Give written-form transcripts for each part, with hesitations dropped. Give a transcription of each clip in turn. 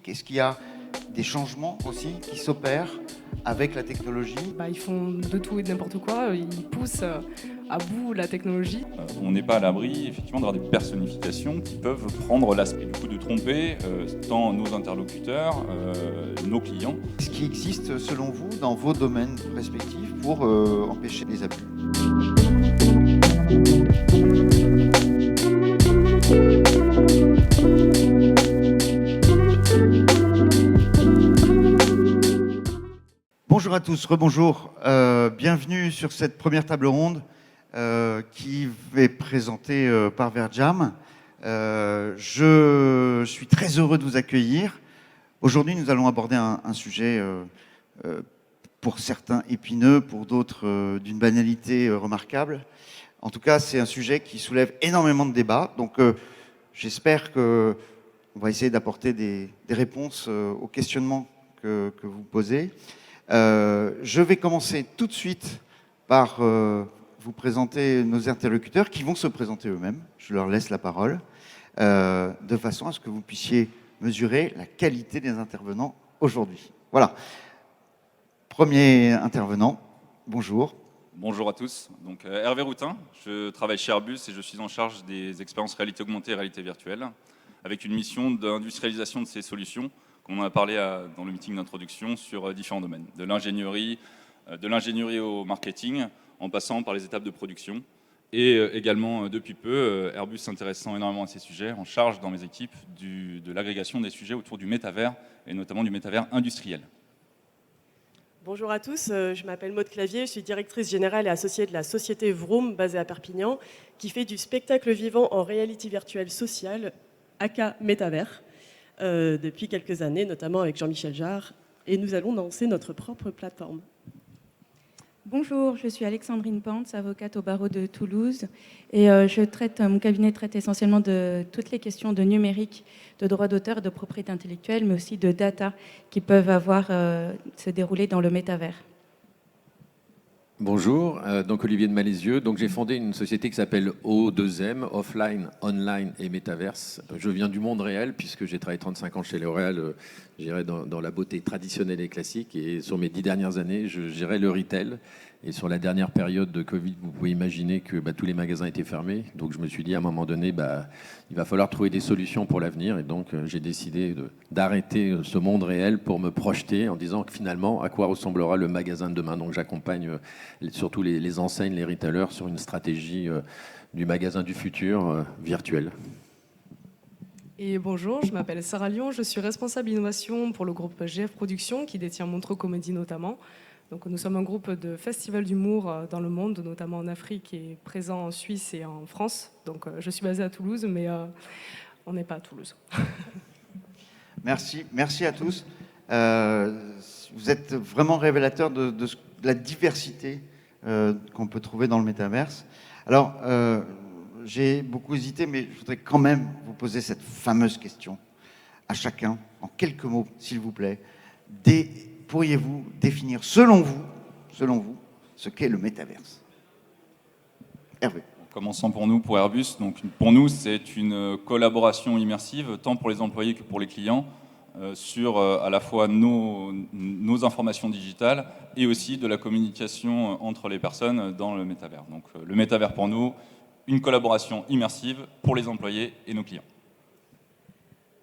numérique? Est-ce qu'il y a des changements aussi qui s'opèrent avec la technologie? Ils font de tout et de n'importe quoi, ils poussent à bout la technologie. On n'est pas à l'abri, effectivement, d'avoir des personnifications qui peuvent prendre l'aspect du coup de tromper tant nos interlocuteurs, nos clients. Est-ce qu'il existe, selon vous, dans vos domaines respectifs pour empêcher les abus? Bonjour à tous, rebonjour. Bienvenue sur cette première table ronde qui est présentée par Verjam. Je suis très heureux de vous accueillir. Aujourd'hui, nous allons aborder un sujet pour certains épineux, pour d'autres d'une banalité remarquable. En tout cas, c'est un sujet qui soulève énormément de débats. Donc, j'espère qu'on va essayer d'apporter des réponses aux questionnements que vous posez. Je vais commencer tout de suite par vous présenter nos interlocuteurs qui vont se présenter eux-mêmes. Je leur laisse la parole de façon à ce que vous puissiez mesurer la qualité des intervenants aujourd'hui. Voilà. Premier intervenant, bonjour. Bonjour à tous, donc Hervé Routin, je travaille chez Airbus et je suis en charge des expériences réalité augmentée et réalité virtuelle, avec une mission d'industrialisation de ces solutions, comme on en a parlé dans le meeting d'introduction, sur différents domaines, de l'ingénierie au marketing, en passant par les étapes de production. Et également, depuis peu, Airbus s'intéressant énormément à ces sujets, en charge dans mes équipes de l'agrégation des sujets autour du métavers, et notamment du métavers industriel. Bonjour à tous, je m'appelle Maude Clavier, je suis directrice générale et associée de la société Vroom, basée à Perpignan, qui fait du spectacle vivant en réalité virtuelle sociale, aka métavers, depuis quelques années, notamment avec Jean-Michel Jarre, et nous allons lancer notre propre plateforme. Bonjour, je suis Alexandrine Pantz, avocate au barreau de Toulouse, et mon cabinet traite essentiellement de toutes les questions de numérique, de droit d'auteur, de propriété intellectuelle, mais aussi de data qui peuvent se dérouler dans le métavers. Bonjour, donc Olivier de Malézieux. Donc j'ai fondé une société qui s'appelle O2M, Offline, Online et Metaverse. Je viens du monde réel puisque j'ai travaillé 35 ans chez L'Oréal, j'irais dans la beauté traditionnelle et classique. Et sur mes 10 dernières années, je gérais le retail. Et sur la dernière période de Covid, vous pouvez imaginer que tous les magasins étaient fermés. Donc je me suis dit à un moment donné, il va falloir trouver des solutions pour l'avenir. Et donc j'ai décidé d'arrêter ce monde réel pour me projeter en disant que finalement, à quoi ressemblera le magasin de demain. Donc j'accompagne surtout les enseignes, les retailers sur une stratégie du magasin du futur virtuel. Et bonjour, je m'appelle Sarah Lyon, je suis responsable innovation pour le groupe GF Productions qui détient Montreux Comédie notamment. Donc, nous sommes un groupe de festivals d'humour dans le monde, notamment en Afrique et présent en Suisse et en France. Donc je suis basée à Toulouse, mais on n'est pas à Toulouse. Merci à tous. Vous êtes vraiment révélateur de la diversité qu'on peut trouver dans le métaverse. Alors, j'ai beaucoup hésité, mais je voudrais quand même vous poser cette fameuse question à chacun, en quelques mots, s'il vous plaît. Pourriez-vous définir, selon vous, ce qu'est le métaverse? Hervé. Commençons pour Airbus. Donc, pour nous, c'est une collaboration immersive, tant pour les employés que pour les clients, sur à la fois nos informations digitales et aussi de la communication entre les personnes dans le métavers. Donc, le métavers pour nous, une collaboration immersive pour les employés et nos clients.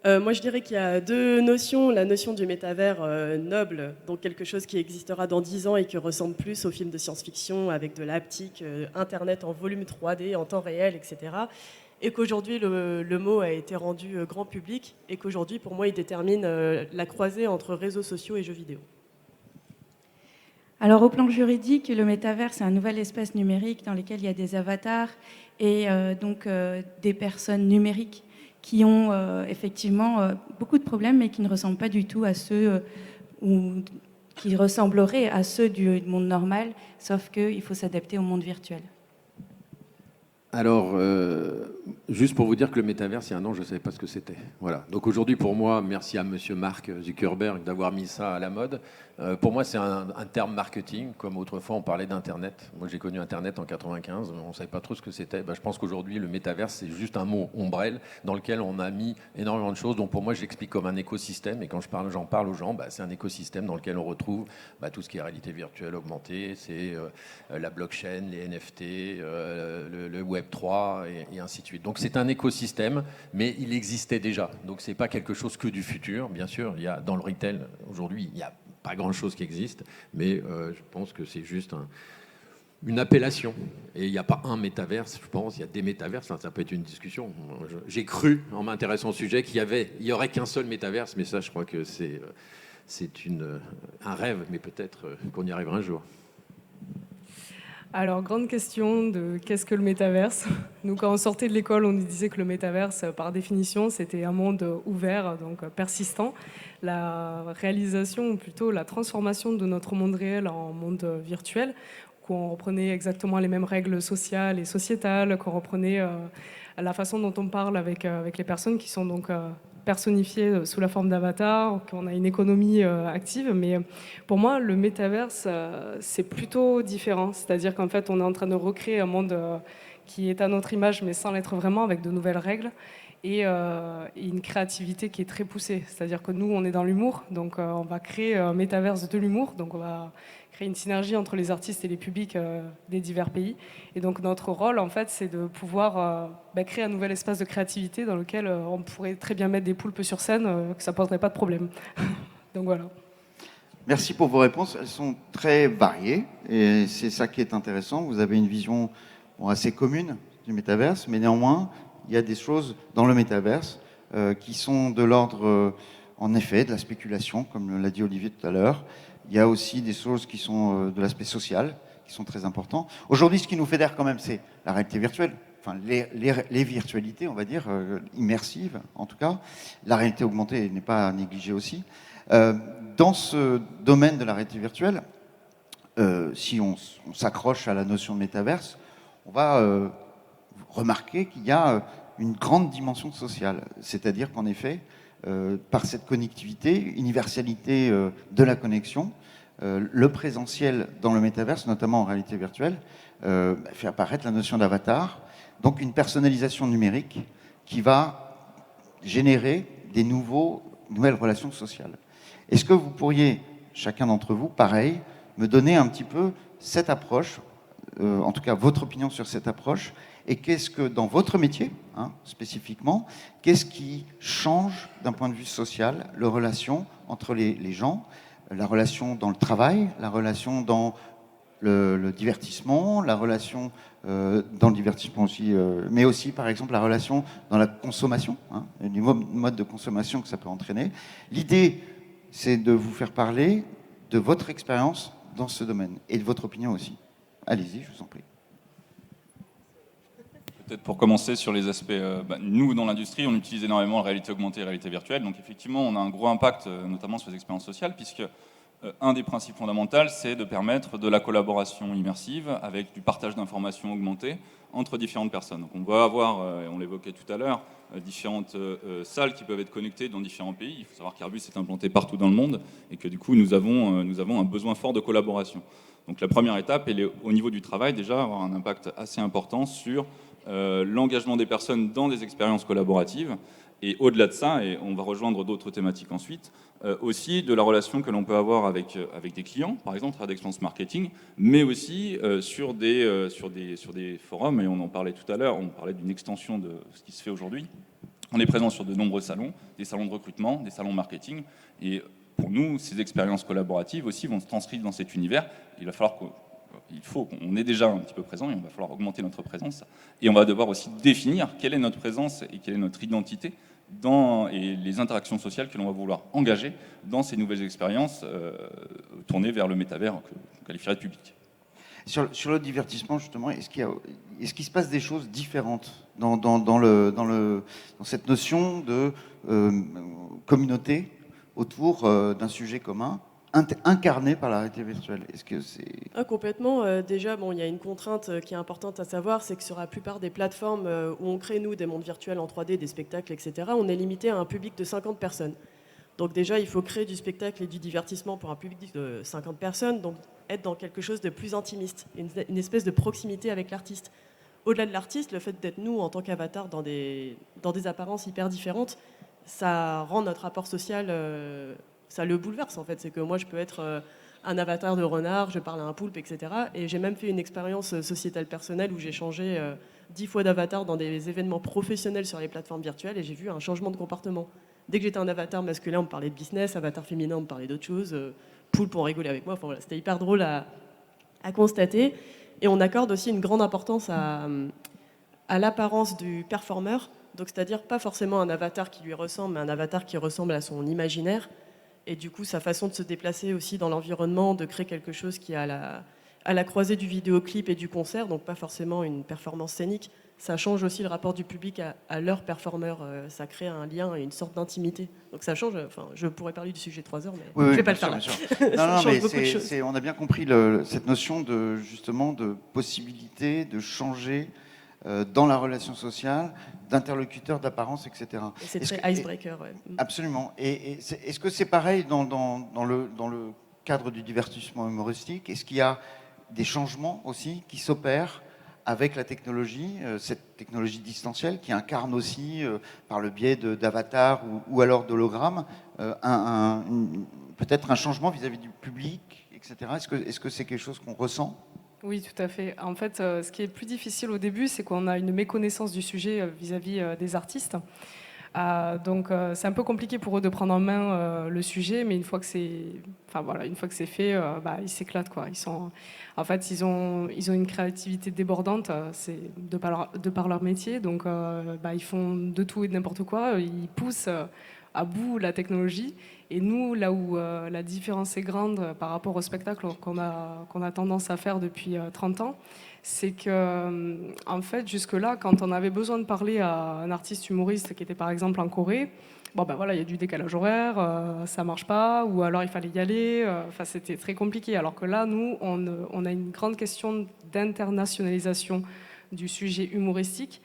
Moi, je dirais qu'il y a deux notions. La notion du métavers noble, donc quelque chose qui existera dans 10 ans et qui ressemble plus aux films de science-fiction avec de l'haptique, Internet en volume 3D, en temps réel, etc. Et qu'aujourd'hui, le mot a été rendu grand public et qu'aujourd'hui, pour moi, il détermine la croisée entre réseaux sociaux et jeux vidéo. Alors, au plan juridique, le métavers, c'est un nouvel espace numérique dans lequel il y a des avatars et des personnes numériques qui ont effectivement beaucoup de problèmes, mais qui ne ressemblent pas du tout à ceux qui ressembleraient à ceux du monde normal, sauf qu'il faut s'adapter au monde virtuel. Alors, juste pour vous dire que le métaverse, il y a un an, je ne savais pas ce que c'était. Voilà. Donc aujourd'hui, pour moi, merci à monsieur Mark Zuckerberg d'avoir mis ça à la mode. Pour moi, c'est un terme marketing, comme autrefois on parlait d'Internet. Moi, j'ai connu Internet en 95, on ne savait pas trop ce que c'était. Je pense qu'aujourd'hui, le métaverse, c'est juste un mot ombrelle dans lequel on a mis énormément de choses. Donc pour moi, j'explique comme un écosystème. Et quand j'en parle aux gens, c'est un écosystème dans lequel on retrouve tout ce qui est réalité virtuelle augmentée, c'est la blockchain, les NFT, le Web 3 et ainsi de suite. Donc c'est un écosystème, mais il existait déjà. Donc c'est pas quelque chose que du futur. Bien sûr, il y a dans le retail aujourd'hui, il y a pas grand-chose qui existe, mais je pense que c'est juste une appellation. Et il n'y a pas un métaverse, je pense, il y a des métaverses, ça peut être une discussion. J'ai cru, en m'intéressant au sujet, qu'il y aurait qu'un seul métaverse, mais ça, je crois que c'est un rêve, mais peut-être qu'on y arrivera un jour. Alors, grande question de qu'est-ce que le métaverse? Nous, quand on sortait de l'école, on nous disait que le métaverse, par définition, c'était un monde ouvert, donc persistant. La réalisation, ou plutôt la transformation de notre monde réel en monde virtuel, qu'on reprenait exactement les mêmes règles sociales et sociétales, qu'on reprenait la façon dont on parle avec les personnes qui sont donc personnifiées sous la forme d'avatar, qu'on a une économie active. Mais pour moi, le métaverse, c'est plutôt différent. C'est-à-dire qu'en fait, on est en train de recréer un monde qui est à notre image, mais sans l'être vraiment, avec de nouvelles règles. Et une créativité qui est très poussée. C'est-à-dire que nous, on est dans l'humour, donc on va créer un métaverse de l'humour, donc on va créer une synergie entre les artistes et les publics des divers pays. Et donc notre rôle, en fait, c'est de pouvoir créer un nouvel espace de créativité dans lequel on pourrait très bien mettre des poulpes sur scène, que ça ne poserait pas de problème. Donc voilà. Merci pour vos réponses. Elles sont très variées et c'est ça qui est intéressant. Vous avez une vision assez commune du métaverse, mais néanmoins, il y a des choses dans le métaverse qui sont de l'ordre, en effet, de la spéculation, comme l'a dit Olivier tout à l'heure. Il y a aussi des choses qui sont de l'aspect social, qui sont très importants. Aujourd'hui, ce qui nous fédère quand même, c'est la réalité virtuelle. Enfin, les virtualités, on va dire, immersives, en tout cas. La réalité augmentée n'est pas négligée aussi. Dans ce domaine de la réalité virtuelle, si on s'accroche à la notion de métaverse, on va remarquer qu'il y a une grande dimension sociale. C'est-à-dire qu'en effet, par cette connectivité, universalité de la connexion, le présentiel dans le métaverse, notamment en réalité virtuelle, fait apparaître la notion d'avatar, donc une personnalisation numérique qui va générer des nouvelles relations sociales. Est-ce que vous pourriez, chacun d'entre vous, pareil, me donner un petit peu cette approche, en tout cas votre opinion sur cette approche, et qu'est-ce que, dans votre métier, spécifiquement, qu'est-ce qui change d'un point de vue social, la relation entre les gens, la relation dans le travail, la relation dans le divertissement, la relation dans le divertissement aussi, mais aussi, par exemple, la relation dans la consommation, du mode de consommation que ça peut entraîner. L'idée, c'est de vous faire parler de votre expérience dans ce domaine, et de votre opinion aussi. Allez-y, je vous en prie. Peut-être pour commencer sur les aspects, nous dans l'industrie, on utilise énormément la réalité augmentée et la réalité virtuelle, donc effectivement on a un gros impact, notamment sur les expériences sociales, puisque un des principes fondamentaux, c'est de permettre de la collaboration immersive avec du partage d'informations augmentées entre différentes personnes. Donc on va avoir, on l'évoquait tout à l'heure, différentes salles qui peuvent être connectées dans différents pays. Il faut savoir qu'Airbus est implanté partout dans le monde et que du coup nous avons un besoin fort de collaboration. Donc la première étape, elle est au niveau du travail, déjà avoir un impact assez important sur l'engagement des personnes dans des expériences collaboratives, et au-delà de ça, et on va rejoindre d'autres thématiques ensuite, aussi de la relation que l'on peut avoir avec des clients, par exemple, à travers d'expériences marketing, mais aussi sur des forums, et on en parlait tout à l'heure, on parlait d'une extension de ce qui se fait aujourd'hui. On est présent sur de nombreux salons, des salons de recrutement, des salons marketing, et pour nous, ces expériences collaboratives aussi vont se transcrire dans cet univers. Il faut qu'on est déjà un petit peu présent et on va falloir augmenter notre présence. Et on va devoir aussi définir quelle est notre présence et quelle est notre identité et les interactions sociales que l'on va vouloir engager dans ces nouvelles expériences tournées vers le métavers qu'on qualifierait de public. Sur le divertissement, justement, est-ce qu'il se passe des choses différentes dans cette notion de communauté autour d'un sujet commun, incarnés par la réalité virtuelle. Est-ce que c'est... Complètement. Déjà, il y a une contrainte qui est importante à savoir, c'est que sur la plupart des plateformes où on crée, nous, des mondes virtuels en 3D, des spectacles, etc., on est limité à un public de 50 personnes. Donc déjà, il faut créer du spectacle et du divertissement pour un public de 50 personnes, donc être dans quelque chose de plus intimiste, une espèce de proximité avec l'artiste. Au-delà de l'artiste, le fait d'être nous en tant qu'avatar dans des apparences hyper différentes, ça rend notre rapport social, ça le bouleverse en fait. C'est que moi je peux être un avatar de renard, je parle à un poulpe, etc. Et j'ai même fait une expérience sociétale personnelle où j'ai changé 10 fois d'avatar dans des événements professionnels sur les plateformes virtuelles et j'ai vu un changement de comportement. Dès que j'étais un avatar masculin, on me parlait de business, avatar féminin, on me parlait d'autres choses, poulpe, on rigolait avec moi. Enfin, voilà, c'était hyper drôle à constater. Et on accorde aussi une grande importance à l'apparence du performeur. Donc, c'est-à-dire pas forcément un avatar qui lui ressemble, mais un avatar qui ressemble à son imaginaire. Et du coup, sa façon de se déplacer aussi dans l'environnement, de créer quelque chose qui est à la croisée du vidéoclip et du concert, donc pas forcément une performance scénique. Ça change aussi le rapport du public à leur performeur. Ça crée un lien et une sorte d'intimité. Donc ça change. Enfin, je pourrais parler du sujet 3 heures, mais je ne vais pas le faire là. Non, change mais beaucoup de choses. on a bien compris cette notion de justement de possibilité de changer dans la relation sociale, d'interlocuteur, d'apparence, etc. Et c'est très icebreaker. Ouais. Absolument. Et est-ce que c'est pareil dans le cadre du divertissement humoristique? Est-ce qu'il y a des changements aussi qui s'opèrent avec la technologie, cette technologie distancielle qui incarne aussi, par le biais d'avatars ou alors d'hologrammes, peut-être un changement vis-à-vis du public, etc. Est-ce que c'est quelque chose qu'on ressent ? Oui, tout à fait. En fait, ce qui est plus difficile au début, c'est qu'on a une méconnaissance du sujet vis-à-vis des artistes. Donc, c'est un peu compliqué pour eux de prendre en main le sujet, mais une fois que c'est fait, ils s'éclatent, quoi. Ils ont une créativité débordante, c'est de par leur métier. Donc, ils font de tout et de n'importe quoi. Ils poussent à bout la technologie. Et nous, là où la différence est grande par rapport au spectacle qu'on a tendance à faire depuis 30 ans, c'est que, en fait, jusque-là, quand on avait besoin de parler à un artiste humoriste qui était par exemple en Corée, il y a du décalage horaire, ça marche pas, ou alors il fallait y aller, c'était très compliqué. Alors que là, nous, on a une grande question d'internationalisation du sujet humoristique,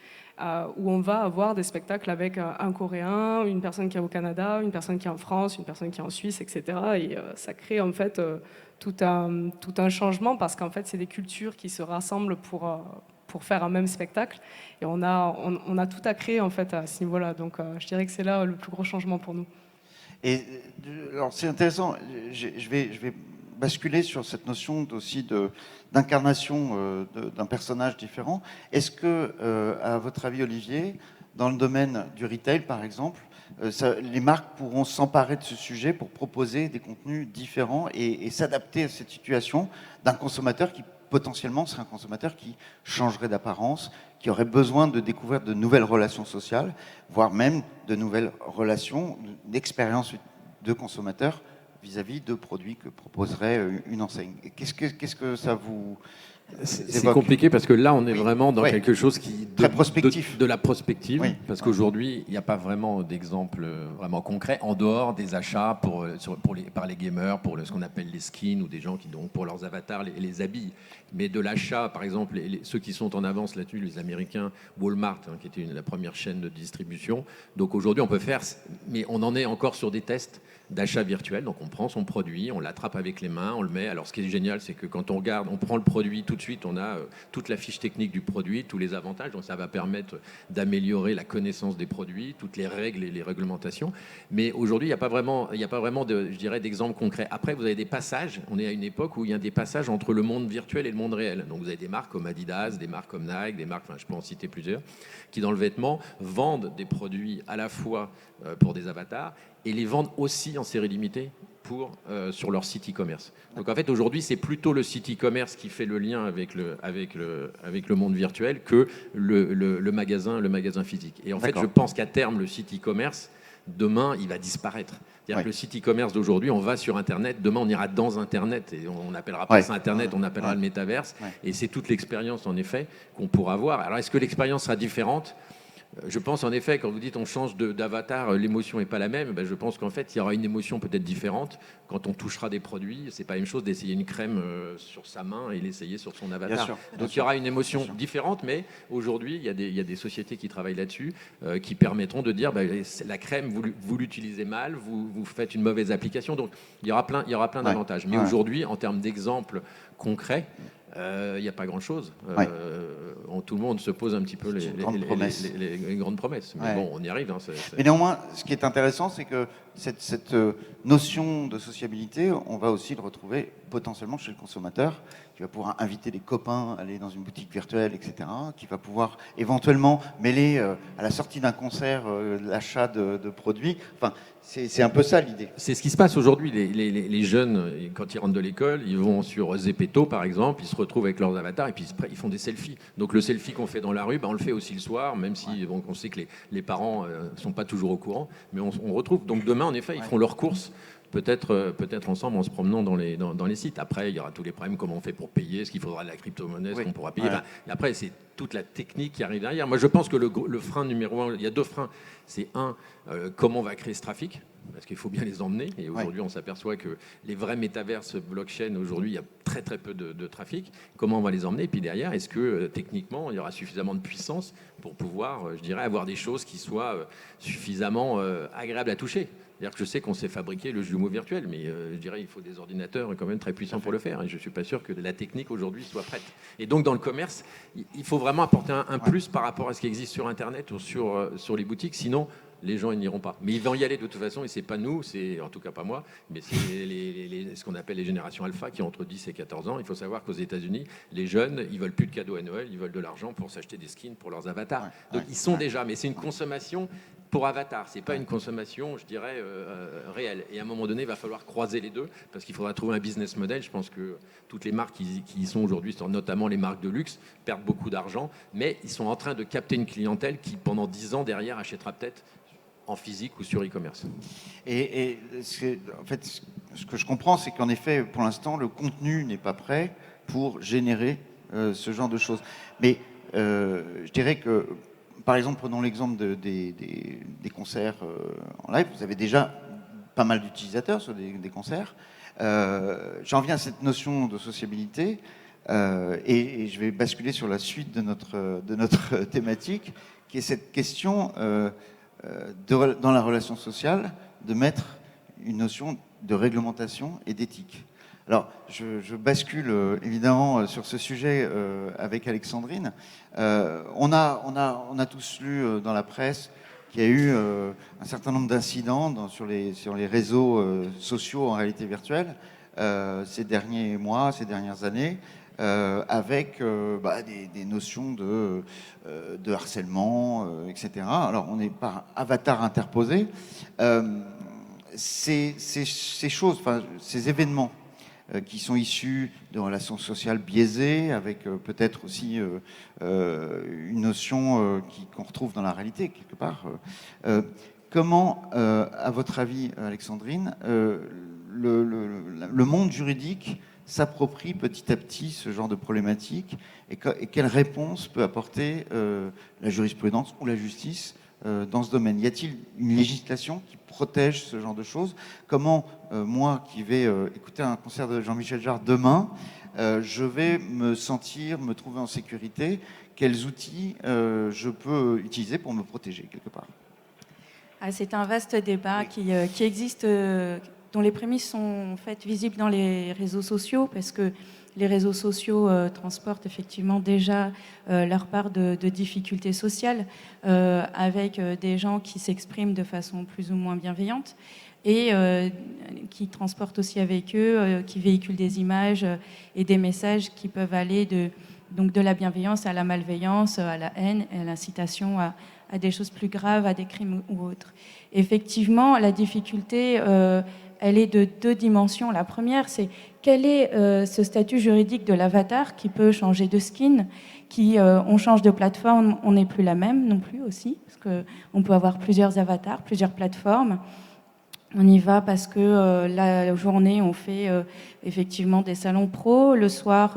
où on va avoir des spectacles avec un Coréen, une personne qui est au Canada, une personne qui est en France, une personne qui est en Suisse, etc. Et ça crée en fait tout un changement parce qu'en fait c'est des cultures qui se rassemblent pour faire un même spectacle. Et on a tout à créer en fait à ce niveau-là. Donc je dirais que c'est là le plus gros changement pour nous. Et alors c'est intéressant, je vais basculer sur cette notion aussi d'incarnation d'un personnage différent. Est-ce que, à votre avis, Olivier, dans le domaine du retail, par exemple, les marques pourront s'emparer de ce sujet pour proposer des contenus différents et s'adapter à cette situation d'un consommateur qui potentiellement serait un consommateur qui changerait d'apparence, qui aurait besoin de découvrir de nouvelles relations sociales, voire même de nouvelles relations, d'expériences de consommateurs vis-à-vis de produits que proposerait une enseigne. Qu'est-ce que ça vous C'est compliqué parce que là, on est vraiment dans quelque chose qui très prospectif. De la prospective, parce Ouais. qu'aujourd'hui, il n'y a pas vraiment d'exemple vraiment concret en dehors des achats par les gamers, pour ce qu'on appelle les skins ou des gens qui, donc, pour leurs avatars, les habillent. Mais de l'achat, par exemple, ceux qui sont en avance là-dessus, les Américains, Walmart, qui était la première chaîne de distribution. Donc aujourd'hui, on peut faire, mais on en est encore sur des tests d'achat virtuel. Donc on prend son produit, on l'attrape avec les mains, on le met. Alors ce qui est génial, c'est que quand on regarde, on prend le produit tout de suite, on a toute la fiche technique du produit, tous les avantages. Donc ça va permettre d'améliorer la connaissance des produits, toutes les règles et les réglementations. Mais aujourd'hui, il n'y a pas vraiment d'exemple concret. Après, vous avez des passages. On est à une époque où il y a des passages entre le monde virtuel et le monde réel. Donc vous avez des marques comme Adidas, des marques comme Nike, des marques, je peux en citer plusieurs, qui dans le vêtement vendent des produits à la fois pour des avatars et les vendent aussi en série limitée sur leur site e-commerce. Donc en fait aujourd'hui c'est plutôt le site e-commerce qui fait le lien avec le monde virtuel que le magasin physique. Et en fait je pense qu'à terme le site e-commerce demain il va disparaître. C'est-à-dire que le site e-commerce d'aujourd'hui, on va sur Internet, demain on ira dans Internet et on n'appellera pas ça Internet, on appellera le métaverse. Et c'est toute l'expérience en effet qu'on pourra avoir. Alors est-ce que l'expérience sera différente ? Je pense en effet, quand vous dites on change d'avatar, l'émotion n'est pas la même, je pense qu'en fait, il y aura une émotion peut-être différente quand on touchera des produits. C'est pas la même chose d'essayer une crème sur sa main et l'essayer sur son avatar. Bien sûr, Donc il y aura une émotion différente, mais aujourd'hui, il y a des sociétés qui travaillent là-dessus, qui permettront de dire la crème, vous l'utilisez mal, vous faites une mauvaise application. Donc il y aura plein d'avantages. Mais aujourd'hui, en termes d'exemples concrets, il n'y a pas grand-chose. Tout le monde se pose un petit peu les grandes promesses. Mais bon, on y arrive. Mais néanmoins, ce qui est intéressant, c'est que cette notion de sociabilité, on va aussi le retrouver potentiellement chez le consommateur, qui va pouvoir inviter des copains, aller dans une boutique virtuelle, etc., qui va pouvoir éventuellement mêler à la sortie d'un concert l'achat de produits. Enfin, c'est un peu ça l'idée. C'est ce qui se passe aujourd'hui. Les jeunes, quand ils rentrent de l'école, ils vont sur Zepeto, par exemple, ils se retrouvent avec leurs avatars et puis ils font des selfies. Donc le selfie qu'on fait dans la rue, on le fait aussi le soir, même si on sait que les parents ne sont pas toujours au courant, mais on retrouve. Donc demain, en effet, ils feront leurs courses. Peut-être ensemble en se promenant dans les sites. Après, il y aura tous les problèmes, comment on fait pour payer, est-ce qu'il faudra de la crypto-monnaie, est-ce qu'on pourra payer. Et après, c'est toute la technique qui arrive derrière. Moi, je pense que le frein numéro 1, il y a 2 freins. C'est comment on va créer ce trafic, parce qu'il faut bien les emmener. Et aujourd'hui, on s'aperçoit que les vrais métaverses blockchain, aujourd'hui, il y a très très peu de trafic. Comment on va les emmener? Et puis derrière, est-ce que techniquement, il y aura suffisamment de puissance pour pouvoir, je dirais, avoir des choses qui soient suffisamment agréables à toucher? C'est-à-dire que je sais qu'on sait fabriquer le jumeau virtuel, mais je dirais il faut des ordinateurs quand même très puissants pour le faire. Et je ne suis pas sûr que la technique aujourd'hui soit prête. Et donc dans le commerce, il faut vraiment apporter un plus par rapport à ce qui existe sur Internet ou sur les boutiques. Sinon, les gens ils n'iront pas. Mais ils vont y aller de toute façon, et c'est pas nous, c'est en tout cas pas moi, mais c'est ce qu'on appelle les générations alpha qui ont entre 10 et 14 ans. Il faut savoir qu'aux États-Unis, les jeunes, ils veulent plus de cadeaux à Noël, ils veulent de l'argent pour s'acheter des skins pour leurs avatars. Donc ils sont déjà, mais c'est une consommation pour avatar, c'est pas une consommation, je dirais, réelle. Et à un moment donné, il va falloir croiser les deux, parce qu'il faudra trouver un business model. Je pense que toutes les marques qui y sont aujourd'hui, notamment les marques de luxe, perdent beaucoup d'argent, mais ils sont en train de capter une clientèle qui, pendant 10 ans derrière, achètera peut-être en physique ou sur e-commerce. En fait, ce que je comprends, c'est qu'en effet, pour l'instant, le contenu n'est pas prêt pour générer ce genre de choses. Mais je dirais que, par exemple, prenons l'exemple des concerts en live. Vous avez déjà pas mal d'utilisateurs sur des concerts. J'en viens à cette notion de sociabilité et je vais basculer sur la suite de notre thématique, qui est cette question dans la relation sociale de mettre une notion de réglementation et d'éthique. Alors, je bascule évidemment sur ce sujet avec Alexandrine. On a tous lu dans la presse qu'il y a eu un certain nombre d'incidents sur les réseaux sociaux en réalité virtuelle ces derniers mois, ces dernières années, avec des notions de harcèlement, etc. Alors, on est par avatar interposé. Ces choses, ces événements qui sont issus de relations sociales biaisées, avec peut-être aussi une notion qu'on retrouve dans la réalité, quelque part. Comment, à votre avis, Alexandrine, le monde juridique s'approprie petit à petit ce genre de problématique et quelle réponse peut apporter la jurisprudence ou la justice dans ce domaine? Y a-t-il une législation qui protège ce genre de choses? Comment, moi qui vais écouter un concert de Jean-Michel Jarre demain, je vais me trouver en sécurité? Quels outils je peux utiliser pour me protéger quelque part? C'est un vaste débat qui existe, dont les prémices sont faites visibles dans les réseaux sociaux, parce que les réseaux sociaux transportent effectivement déjà leur part de difficultés sociales, avec des gens qui s'expriment de façon plus ou moins bienveillante et qui transportent aussi avec eux, qui véhiculent des images et des messages qui peuvent aller de la bienveillance à la malveillance, à la haine, à l'incitation à des choses plus graves, à des crimes ou autres. Effectivement, la difficulté, elle est de 2 dimensions. La première, c'est quel est ce statut juridique de l'avatar qui peut changer de skin, on change de plateforme, on n'est plus la même non plus aussi, parce qu'on peut avoir plusieurs avatars, plusieurs plateformes. On y va parce que la journée, on fait effectivement des salons pro, le soir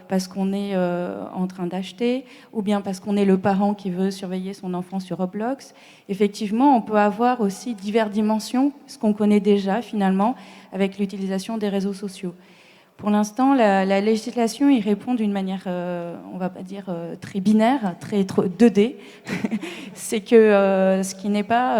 parce qu'on est en train d'acheter, ou bien parce qu'on est le parent qui veut surveiller son enfant sur Roblox. Effectivement, on peut avoir aussi diverses dimensions, ce qu'on connaît déjà finalement avec l'utilisation des réseaux sociaux. Pour l'instant, la législation y répond d'une manière, on va pas dire très binaire, très 2D. C'est que ce qui n'est pas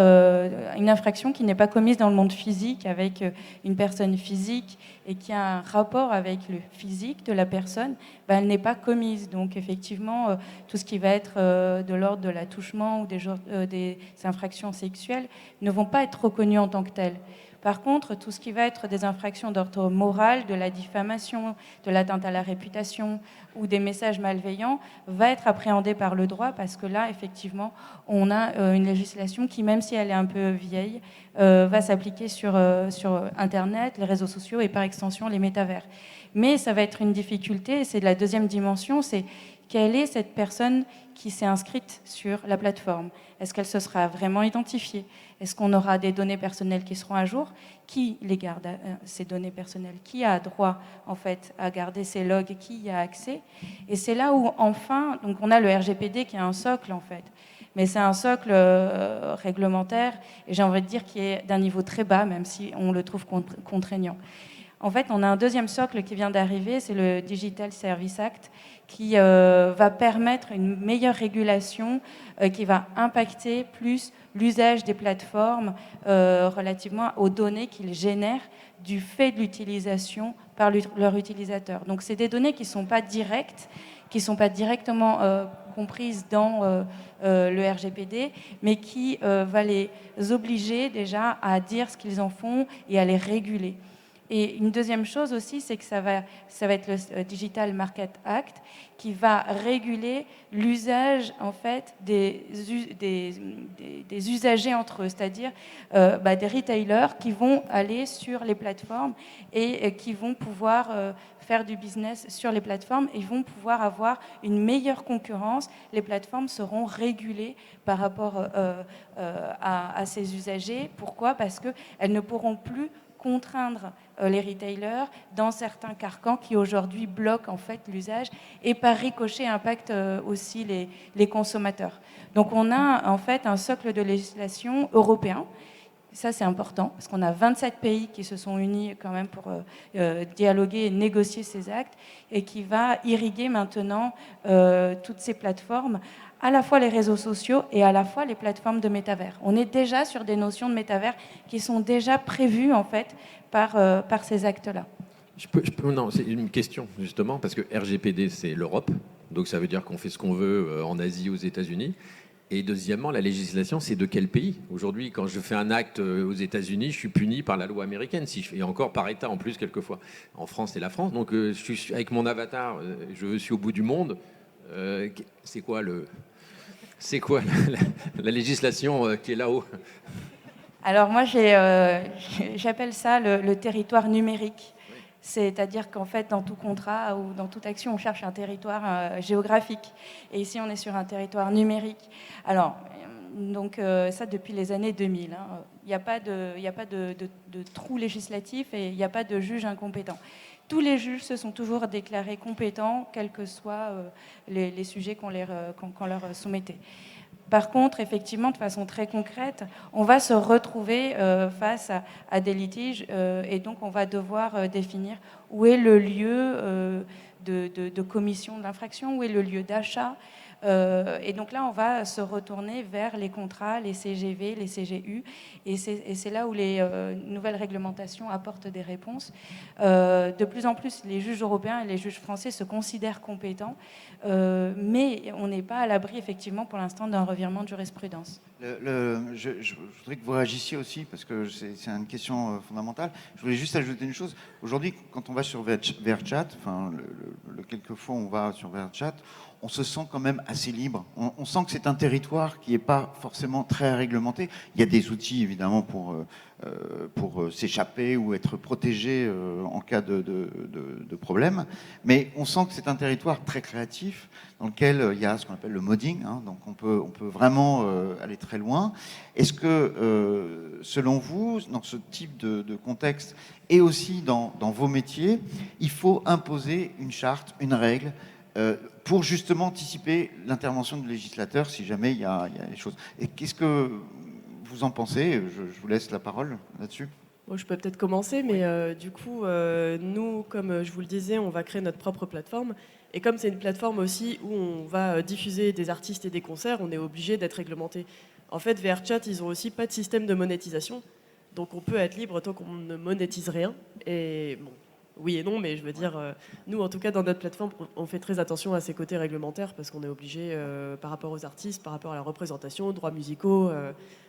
une infraction qui n'est pas commise dans le monde physique avec une personne physique et qui a un rapport avec le physique de la personne, ben, elle n'est pas commise. Donc effectivement, tout ce qui va être de l'ordre de l'attouchement ou des infractions sexuelles ne vont pas être reconnues en tant que telles. Par contre, tout ce qui va être des infractions d'ordre moral, de la diffamation, de l'atteinte à la réputation ou des messages malveillants va être appréhendé par le droit parce que là, effectivement, on a une législation qui, même si elle est un peu vieille, va s'appliquer sur Internet, les réseaux sociaux et par extension les métavers. Mais ça va être une difficulté, et c'est la deuxième dimension, c'est quelle est cette personne qui s'est inscrite sur la plateforme? Est-ce qu'elle se sera vraiment identifiée? Est-ce qu'on aura des données personnelles qui seront à jour? Qui les garde, ces données personnelles? Qui a droit, en fait, à garder ces logs? Qui y a accès? Et c'est là où, enfin, donc on a le RGPD qui est un socle, en fait. Mais c'est un socle réglementaire, et j'ai envie de dire qui est d'un niveau très bas, même si on le trouve contraignant. En fait, on a un deuxième socle qui vient d'arriver, c'est le Digital Service Act, qui va permettre une meilleure régulation, qui va impacter plus l'usage des plateformes relativement aux données qu'ils génèrent du fait de l'utilisation par leurs utilisateurs. Donc, c'est des données qui ne sont pas directes, qui ne sont pas directement comprises dans le RGPD, mais qui va les obliger déjà à dire ce qu'ils en font et à les réguler. Et une deuxième chose aussi, c'est que ça va être le Digital Market Act qui va réguler l'usage en fait des usagers entre eux, c'est-à-dire des retailers qui vont aller sur les plateformes et qui vont pouvoir faire du business sur les plateformes et vont pouvoir avoir une meilleure concurrence. Les plateformes seront régulées par rapport à ces usagers. Pourquoi? Parce qu'elles ne pourront plus contraindre les retailers dans certains carcans qui aujourd'hui bloquent en fait l'usage et par ricochet impactent aussi les consommateurs. Donc on a en fait un socle de législation européen. Ça c'est important parce qu'on a 27 pays qui se sont unis quand même pour dialoguer et négocier ces actes et qui va irriguer maintenant toutes ces plateformes, à la fois les réseaux sociaux et à la fois les plateformes de métavers. On est déjà sur des notions de métavers qui sont déjà prévues en fait par ces actes-là. Non, c'est une question justement parce que RGPD c'est l'Europe, donc ça veut dire qu'on fait ce qu'on veut en Asie, aux États-Unis. Et deuxièmement, la législation, c'est de quel pays? Aujourd'hui, quand je fais un acte aux États-Unis, je suis puni par la loi américaine, et encore par État en plus quelquefois. En France, c'est la France. Donc, je suis avec mon avatar, je suis au bout du monde. C'est quoi la législation qui est là-haut? Alors moi, j'appelle ça le territoire numérique. C'est-à-dire qu'en fait, dans tout contrat ou dans toute action, on cherche un territoire géographique. Et ici, on est sur un territoire numérique. Alors, donc ça depuis les années 2000. Il n'y a pas de trou législatif et il n'y a pas de juge incompétent. Tous les juges se sont toujours déclarés compétents, quels que soient les sujets qu'on leur soumettait. Par contre, effectivement, de façon très concrète, on va se retrouver face à des litiges et donc on va devoir définir où est le lieu de commission de l'infraction, où est le lieu d'achat. Et donc là, on va se retourner vers les contrats, les CGV, les CGU, et c'est là où les nouvelles réglementations apportent des réponses. De plus en plus, les juges européens et les juges français se considèrent compétents, mais on n'est pas à l'abri, effectivement, pour l'instant, d'un revirement de jurisprudence. Je voudrais que vous réagissiez aussi, parce que c'est une question fondamentale. Je voulais juste ajouter une chose. Aujourd'hui, quand on va sur VRChat, enfin, quelques fois on va sur VRChat, on se sent quand même assez libre. On sent que c'est un territoire qui n'est pas forcément très réglementé. Il y a des outils, évidemment, pour s'échapper ou être protégé en cas de problème. Mais on sent que c'est un territoire très créatif dans lequel il y a ce qu'on appelle le modding. Hein, donc on peut vraiment aller très loin. Est-ce que, selon vous, dans ce type de contexte et aussi dans vos métiers, il faut imposer une charte, une règle pour justement anticiper l'intervention du législateur si jamais il y a des choses. Et qu'est-ce que vous en pensez? Je vous laisse la parole là-dessus. Bon, je peux peut-être commencer, mais du coup, nous, comme je vous le disais, on va créer notre propre plateforme. Et comme c'est une plateforme aussi où on va diffuser des artistes et des concerts, on est obligé d'être réglementé. En fait, VRChat, ils n'ont aussi pas de système de monétisation. Donc on peut être libre tant qu'on ne monétise rien. Et bon, oui et non, mais je veux dire, nous, en tout cas, dans notre plateforme, on fait très attention à ces côtés réglementaires parce qu'on est obligé, par rapport aux artistes, par rapport à la représentation, aux droits musicaux,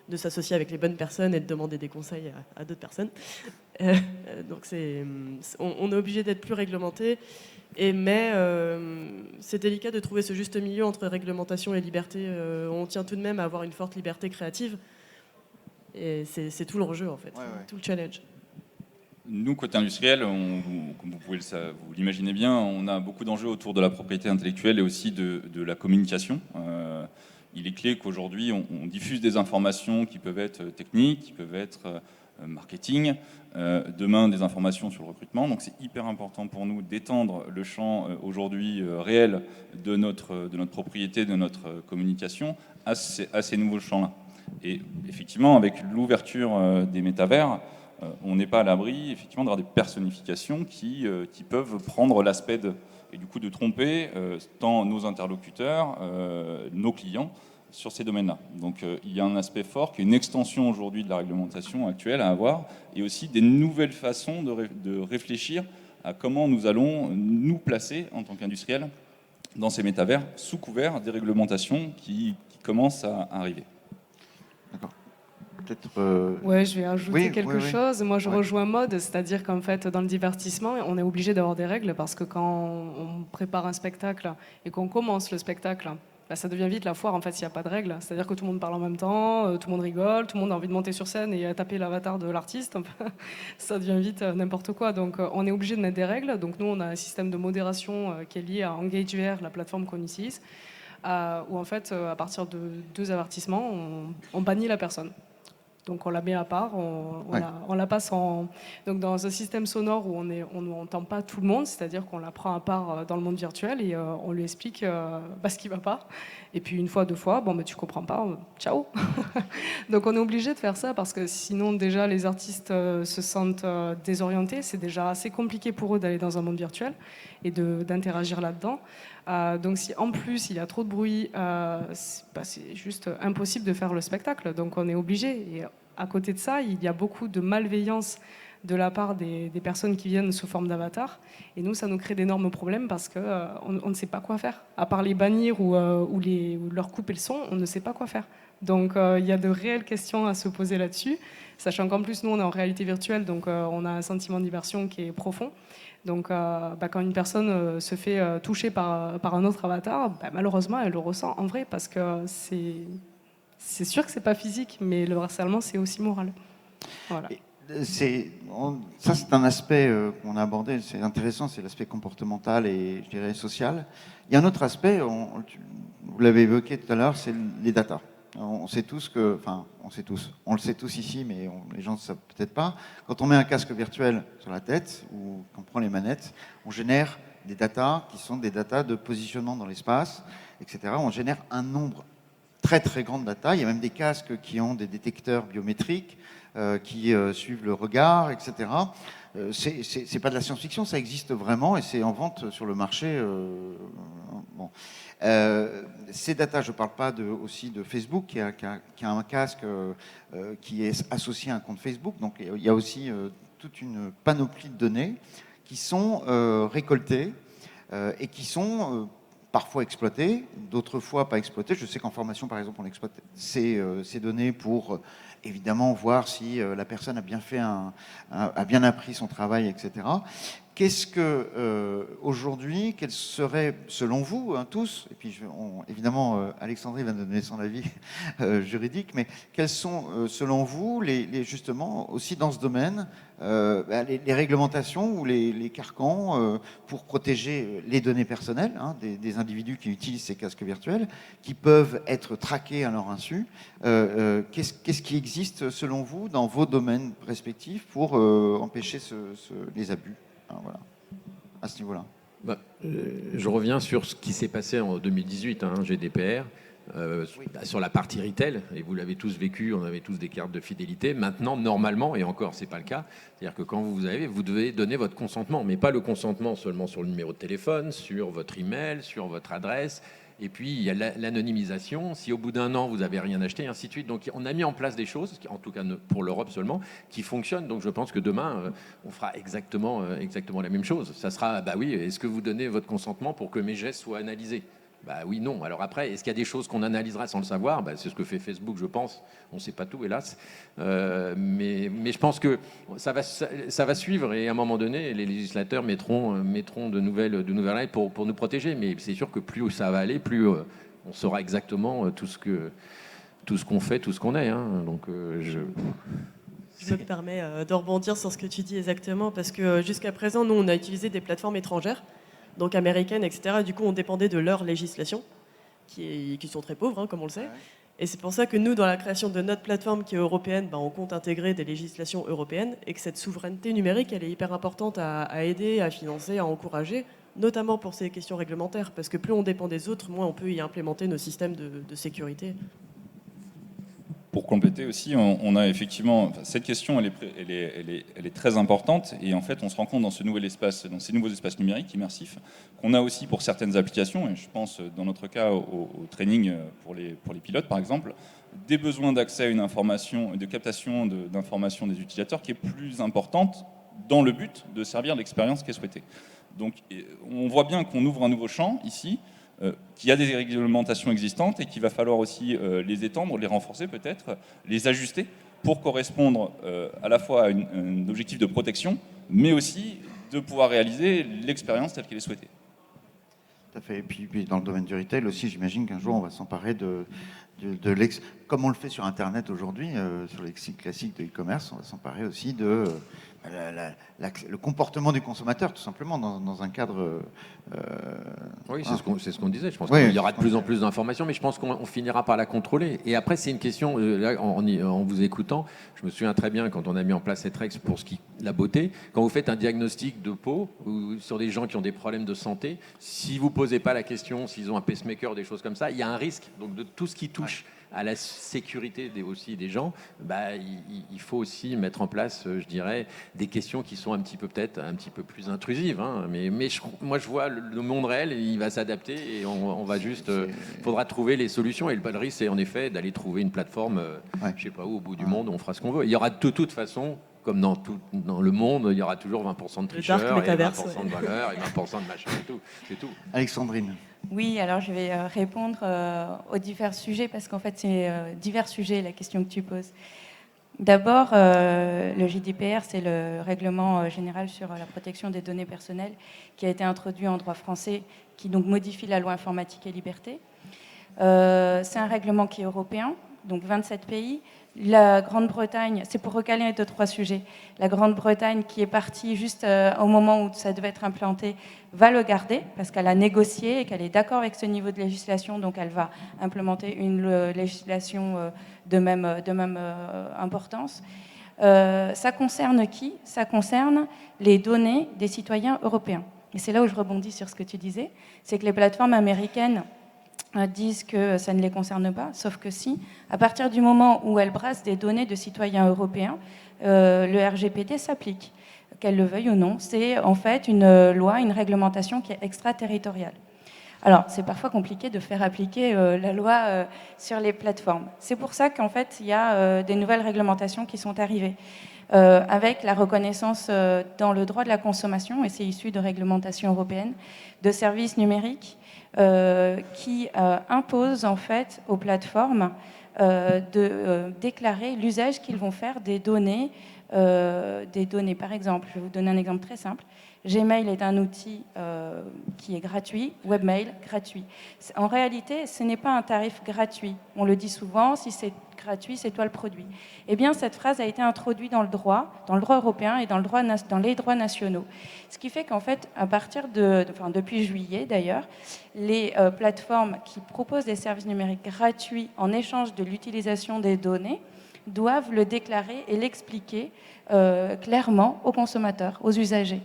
de s'associer avec les bonnes personnes et de demander des conseils à d'autres personnes. Donc on est obligé d'être plus réglementé. Mais c'est délicat de trouver ce juste milieu entre réglementation et liberté. On tient tout de même à avoir une forte liberté créative. Et c'est tout l'enjeu, en fait, tout le challenge. Nous, côté industriel, comme vous l'imaginez bien, on a beaucoup d'enjeux autour de la propriété intellectuelle et aussi de la communication. Il est clé qu'aujourd'hui, on diffuse des informations qui peuvent être techniques, qui peuvent être marketing, demain des informations sur le recrutement. Donc c'est hyper important pour nous d'étendre le champ aujourd'hui réel de notre propriété, de notre communication à ces nouveaux champs-là. Et effectivement, avec l'ouverture des métavers, on n'est pas à l'abri effectivement d'avoir des personnifications qui peuvent prendre l'aspect et du coup de tromper tant nos interlocuteurs, nos clients sur ces domaines-là. Donc il y a un aspect fort qui est une extension aujourd'hui de la réglementation actuelle à avoir et aussi des nouvelles façons de réfléchir à comment nous allons nous placer en tant qu'industriels dans ces métavers sous couvert des réglementations qui commencent à arriver. D'accord. Peut-être. Ouais, je vais ajouter quelque oui. chose. Moi, je Ouais. rejoins Maud, c'est-à-dire qu'en fait, dans le divertissement, on est obligé d'avoir des règles parce que quand on prépare un spectacle et qu'on commence le spectacle, bah, ça devient vite la foire en fait s'il n'y a pas de règles. C'est-à-dire que tout le monde parle en même temps, tout le monde rigole, tout le monde a envie de monter sur scène et taper l'avatar de l'artiste. Ça devient vite n'importe quoi. Donc, on est obligé de mettre des règles. Donc, nous, on a un système de modération qui est lié à EngageVR, la plateforme qu'on utilise, où en fait, à partir de 2 avertissements, on bannit la personne. Donc on la met à part, on la passe donc dans un système sonore où on n'entend pas tout le monde, c'est-à-dire qu'on la prend à part dans le monde virtuel et on lui explique ce qui ne va pas. Et puis une fois, 2 fois, bon, mais tu comprends pas, ciao. Donc on est obligé de faire ça parce que sinon déjà les artistes se sentent désorientés, c'est déjà assez compliqué pour eux d'aller dans un monde virtuel et d'interagir là-dedans. Donc si en plus il y a trop de bruit, c'est juste impossible de faire le spectacle. Donc on est obligé. Et à côté de ça, il y a beaucoup de malveillance de la part des personnes qui viennent sous forme d'avatar. Et nous, ça nous crée d'énormes problèmes parce qu'on ne sait pas quoi faire. À part les bannir ou leur couper le son, on ne sait pas quoi faire. Donc il y a de réelles questions à se poser là-dessus, sachant qu'en plus, nous, on est en réalité virtuelle, donc on a un sentiment d'immersion qui est profond. Donc quand une personne se fait toucher par un autre avatar, malheureusement, elle le ressent en vrai parce que c'est sûr que c'est pas physique, mais le harcèlement, c'est aussi moral. Voilà. Ça, c'est un aspect qu'on a abordé, c'est intéressant, c'est l'aspect comportemental et, je dirais, social. Il y a un autre aspect, vous l'avez évoqué tout à l'heure, c'est les datas. On sait tous on le sait tous ici, mais les gens ne savent peut-être pas. Quand on met un casque virtuel sur la tête ou qu'on prend les manettes, on génère des datas qui sont des datas de positionnement dans l'espace, etc. On génère un nombre très très grand de datas. Il y a même des casques qui ont des détecteurs biométriques qui suivent le regard, etc. C'est pas de la science-fiction, ça existe vraiment et c'est en vente sur le marché. Ces datas, je ne parle pas aussi de Facebook qui a un casque qui est associé à un compte Facebook. Donc il y a aussi toute une panoplie de données qui sont récoltées et qui sont parfois exploitées, d'autres fois pas exploitées. Je sais qu'en formation, par exemple, on exploite ces données pour évidemment voir si la personne a bien a bien appris son travail, etc. Qu'est-ce que aujourd'hui, quels seraient, selon vous, tous, et puis évidemment Alexandrie va nous donner son avis juridique, mais quels sont, selon vous, justement aussi dans ce domaine, les réglementations ou les carcans pour protéger les données personnelles des individus qui utilisent ces casques virtuels, qui peuvent être traqués à leur insu. Qu'est-ce qui existe, selon vous, dans vos domaines respectifs pour empêcher les abus? Voilà, à ce niveau-là. Je reviens sur ce qui s'est passé en 2018, GDPR, sur la partie retail, et vous l'avez tous vécu, on avait tous des cartes de fidélité. Maintenant, normalement, et encore, c'est pas le cas, c'est-à-dire que quand vous devez donner votre consentement, mais pas le consentement seulement sur le numéro de téléphone, sur votre email, sur votre adresse. Et puis, il y a l'anonymisation. Si au bout d'un an, vous n'avez rien acheté, et ainsi de suite. Donc, on a mis en place des choses, en tout cas pour l'Europe seulement, qui fonctionnent. Donc, je pense que demain, on fera exactement la même chose. Ça sera, oui, est-ce que vous donnez votre consentement pour que mes gestes soient analysés ? Oui, non. Alors après, est-ce qu'il y a des choses qu'on analysera sans le savoir ? C'est ce que fait Facebook, je pense. On ne sait pas tout, hélas. Mais je pense que ça va suivre. Et à un moment donné, les législateurs mettront de nouvelles règles pour nous protéger. Mais c'est sûr que plus ça va aller, plus on saura exactement tout ce qu'on fait, tout ce qu'on est. Donc, Je me permets de rebondir sur ce que tu dis exactement, parce que jusqu'à présent, nous, on a utilisé des plateformes étrangères, donc américaines, etc. Du coup, on dépendait de leur législation, qui sont très pauvres, comme on le sait. Et c'est pour ça que nous, dans la création de notre plateforme qui est européenne, on compte intégrer des législations européennes, et que cette souveraineté numérique, elle est hyper importante à aider, à financer, à encourager, notamment pour ces questions réglementaires, parce que plus on dépend des autres, moins on peut y implémenter nos systèmes de sécurité. Pour compléter aussi, on a effectivement cette question, elle est très importante, et en fait, on se rend compte dans ces nouveaux espaces numériques immersifs qu'on a aussi pour certaines applications, et je pense dans notre cas au training pour les pilotes par exemple, des besoins d'accès à une information et de captation d'informations des utilisateurs qui est plus importante dans le but de servir l'expérience qui est souhaitée. Donc, on voit bien qu'on ouvre un nouveau champ ici. Qu'il y a des réglementations existantes et qu'il va falloir aussi les étendre, les renforcer peut-être, les ajuster pour correspondre à la fois à un objectif de protection, mais aussi de pouvoir réaliser l'expérience telle qu'elle est souhaitée. Tout à fait. Et puis dans le domaine du retail aussi, j'imagine qu'un jour on va s'emparer comme on le fait sur Internet aujourd'hui, sur les sites classiques de e-commerce, on va s'emparer aussi de le comportement du consommateur, tout simplement, dans un cadre... Oui, c'est ce qu'on disait. Je pense qu'il y aura de plus en plus d'informations, mais je pense qu'on finira par la contrôler. Et après, c'est une question, là, en vous écoutant, je me souviens très bien quand on a mis en place cette règle pour la beauté, quand vous faites un diagnostic de peau ou sur des gens qui ont des problèmes de santé, si vous ne posez pas la question, s'ils ont un pacemaker, des choses comme ça, il y a un risque. Donc de tout ce qui touche à la sécurité aussi des gens, il faut aussi mettre en place, je dirais, des questions qui sont peut-être un petit peu plus intrusives. Mais moi, je vois le monde réel, il va s'adapter et on va juste... faudra trouver les solutions. Et le risque, c'est en effet d'aller trouver une plateforme, je sais pas où, au bout du monde, où on fera ce qu'on veut. Il y aura de toute façon... Comme dans le monde, il y aura toujours 20% de tricheurs, et 20% de voleurs, et 20% de machin et tout. C'est tout. Alexandrine. Oui, alors je vais répondre aux divers sujets, parce qu'en fait, c'est divers sujets la question que tu poses. D'abord, le GDPR, c'est le règlement général sur la protection des données personnelles qui a été introduit en droit français, qui donc modifie la loi informatique et liberté. C'est un règlement qui est européen, donc 27 pays. La Grande-Bretagne, c'est pour recaler 2-3 sujets. La Grande-Bretagne, qui est partie juste au moment où ça devait être implanté, va le garder parce qu'elle a négocié et qu'elle est d'accord avec ce niveau de législation, donc elle va implémenter une législation de même importance. Ça concerne qui ? Ça concerne les données des citoyens européens. Et c'est là où je rebondis sur ce que tu disais, c'est que les plateformes américaines disent que ça ne les concerne pas, sauf que si, à partir du moment où elles brassent des données de citoyens européens, le RGPD s'applique, qu'elles le veuillent ou non. C'est en fait une loi, une réglementation qui est extraterritoriale. Alors, c'est parfois compliqué de faire appliquer la loi sur les plateformes. C'est pour ça qu'en fait, il y a des nouvelles réglementations qui sont arrivées, avec la reconnaissance dans le droit de la consommation, et c'est issu de réglementations européennes, de services numériques qui impose en fait aux plateformes de déclarer l'usage qu'ils vont faire des données. Par exemple, je vais vous donner un exemple très simple. Gmail est un outil qui est gratuit, Webmail gratuit. En réalité, ce n'est pas un tarif gratuit. On le dit souvent, si c'est gratuit, c'est toi le produit. Eh bien, cette phrase a été introduite dans le droit européen et dans les droits nationaux. Ce qui fait qu'en fait, depuis juillet d'ailleurs, les plateformes qui proposent des services numériques gratuits en échange de l'utilisation des données doivent le déclarer et l'expliquer clairement aux consommateurs, aux usagers.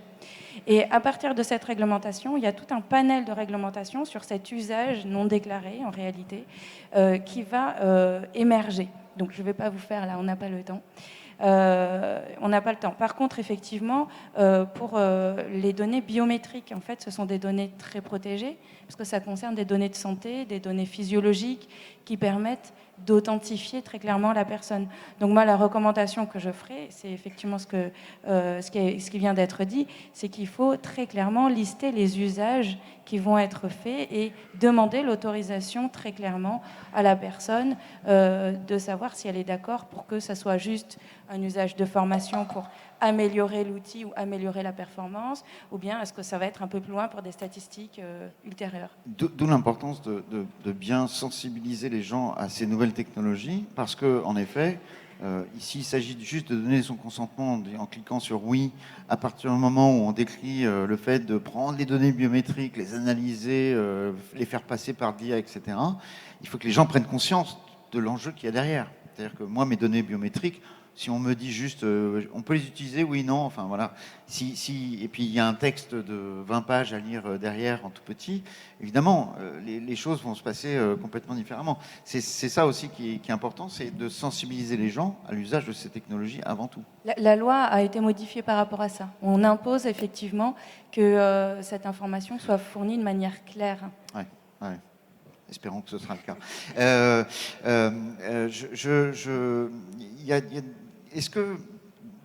Et à partir de cette réglementation, il y a tout un panel de réglementation sur cet usage non déclaré, en réalité, qui va émerger. Donc, je ne vais pas vous faire là, on n'a pas le temps. On n'a pas le temps. Par contre, effectivement, pour les données biométriques, en fait, ce sont des données très protégées, parce que ça concerne des données de santé, des données physiologiques qui permettent d'authentifier très clairement la personne. Donc moi, la recommandation que je ferai, c'est effectivement ce qui vient d'être dit, c'est qu'il faut très clairement lister les usages qui vont être faits et demander l'autorisation très clairement à la personne de savoir si elle est d'accord pour que ça soit juste un usage de formation pour améliorer l'outil ou améliorer la performance, ou bien est-ce que ça va être un peu plus loin pour des statistiques ultérieures. D'où l'importance de bien sensibiliser les gens à ces nouvelles technologies, parce qu'en effet, ici il s'agit juste de donner son consentement en cliquant sur oui, à partir du moment où on décrit le fait de prendre les données biométriques, les analyser, les faire passer par l'IA, etc. Il faut que les gens prennent conscience de l'enjeu qu'il y a derrière. C'est-à-dire que moi, mes données biométriques, si on me dit juste, on peut les utiliser, oui, non, enfin voilà. Et puis il y a un texte de 20 pages à lire derrière en tout petit, évidemment, les choses vont se passer complètement différemment. C'est ça aussi qui est important, c'est de sensibiliser les gens à l'usage de ces technologies avant tout. La loi a été modifiée par rapport à ça. On impose effectivement que cette information soit fournie de manière claire. Ouais. Espérons que ce sera le cas. Est-ce que,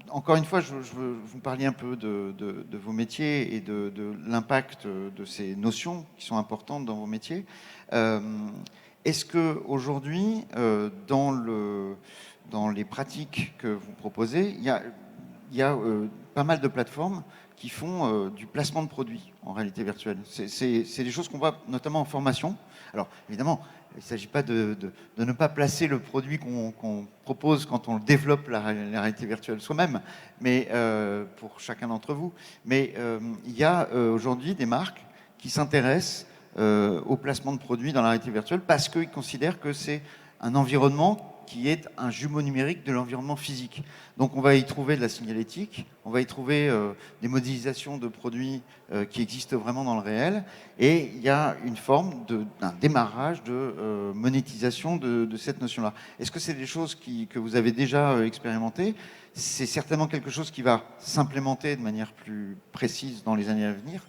encore une fois, vous me parliez un peu de vos métiers et de l'impact de ces notions qui sont importantes dans vos métiers. Est-ce qu'aujourd'hui, dans les pratiques que vous proposez, il y a pas mal de plateformes qui font du placement de produits en réalité virtuelle. C'est des choses qu'on voit notamment en formation. Alors, évidemment, il ne s'agit pas de ne pas placer le produit qu'on propose quand on développe la réalité virtuelle soi-même, mais pour chacun d'entre vous. Mais il y a aujourd'hui des marques qui s'intéressent au placement de produits dans la réalité virtuelle parce qu'ils considèrent que c'est un environnement qui est un jumeau numérique de l'environnement physique. Donc on va y trouver de la signalétique, on va y trouver des modélisations de produits qui existent vraiment dans le réel, et il y a une forme d'un démarrage de monétisation de cette notion-là. Est-ce que c'est des choses que vous avez déjà expérimentées ? C'est certainement quelque chose qui va s'implémenter de manière plus précise dans les années à venir.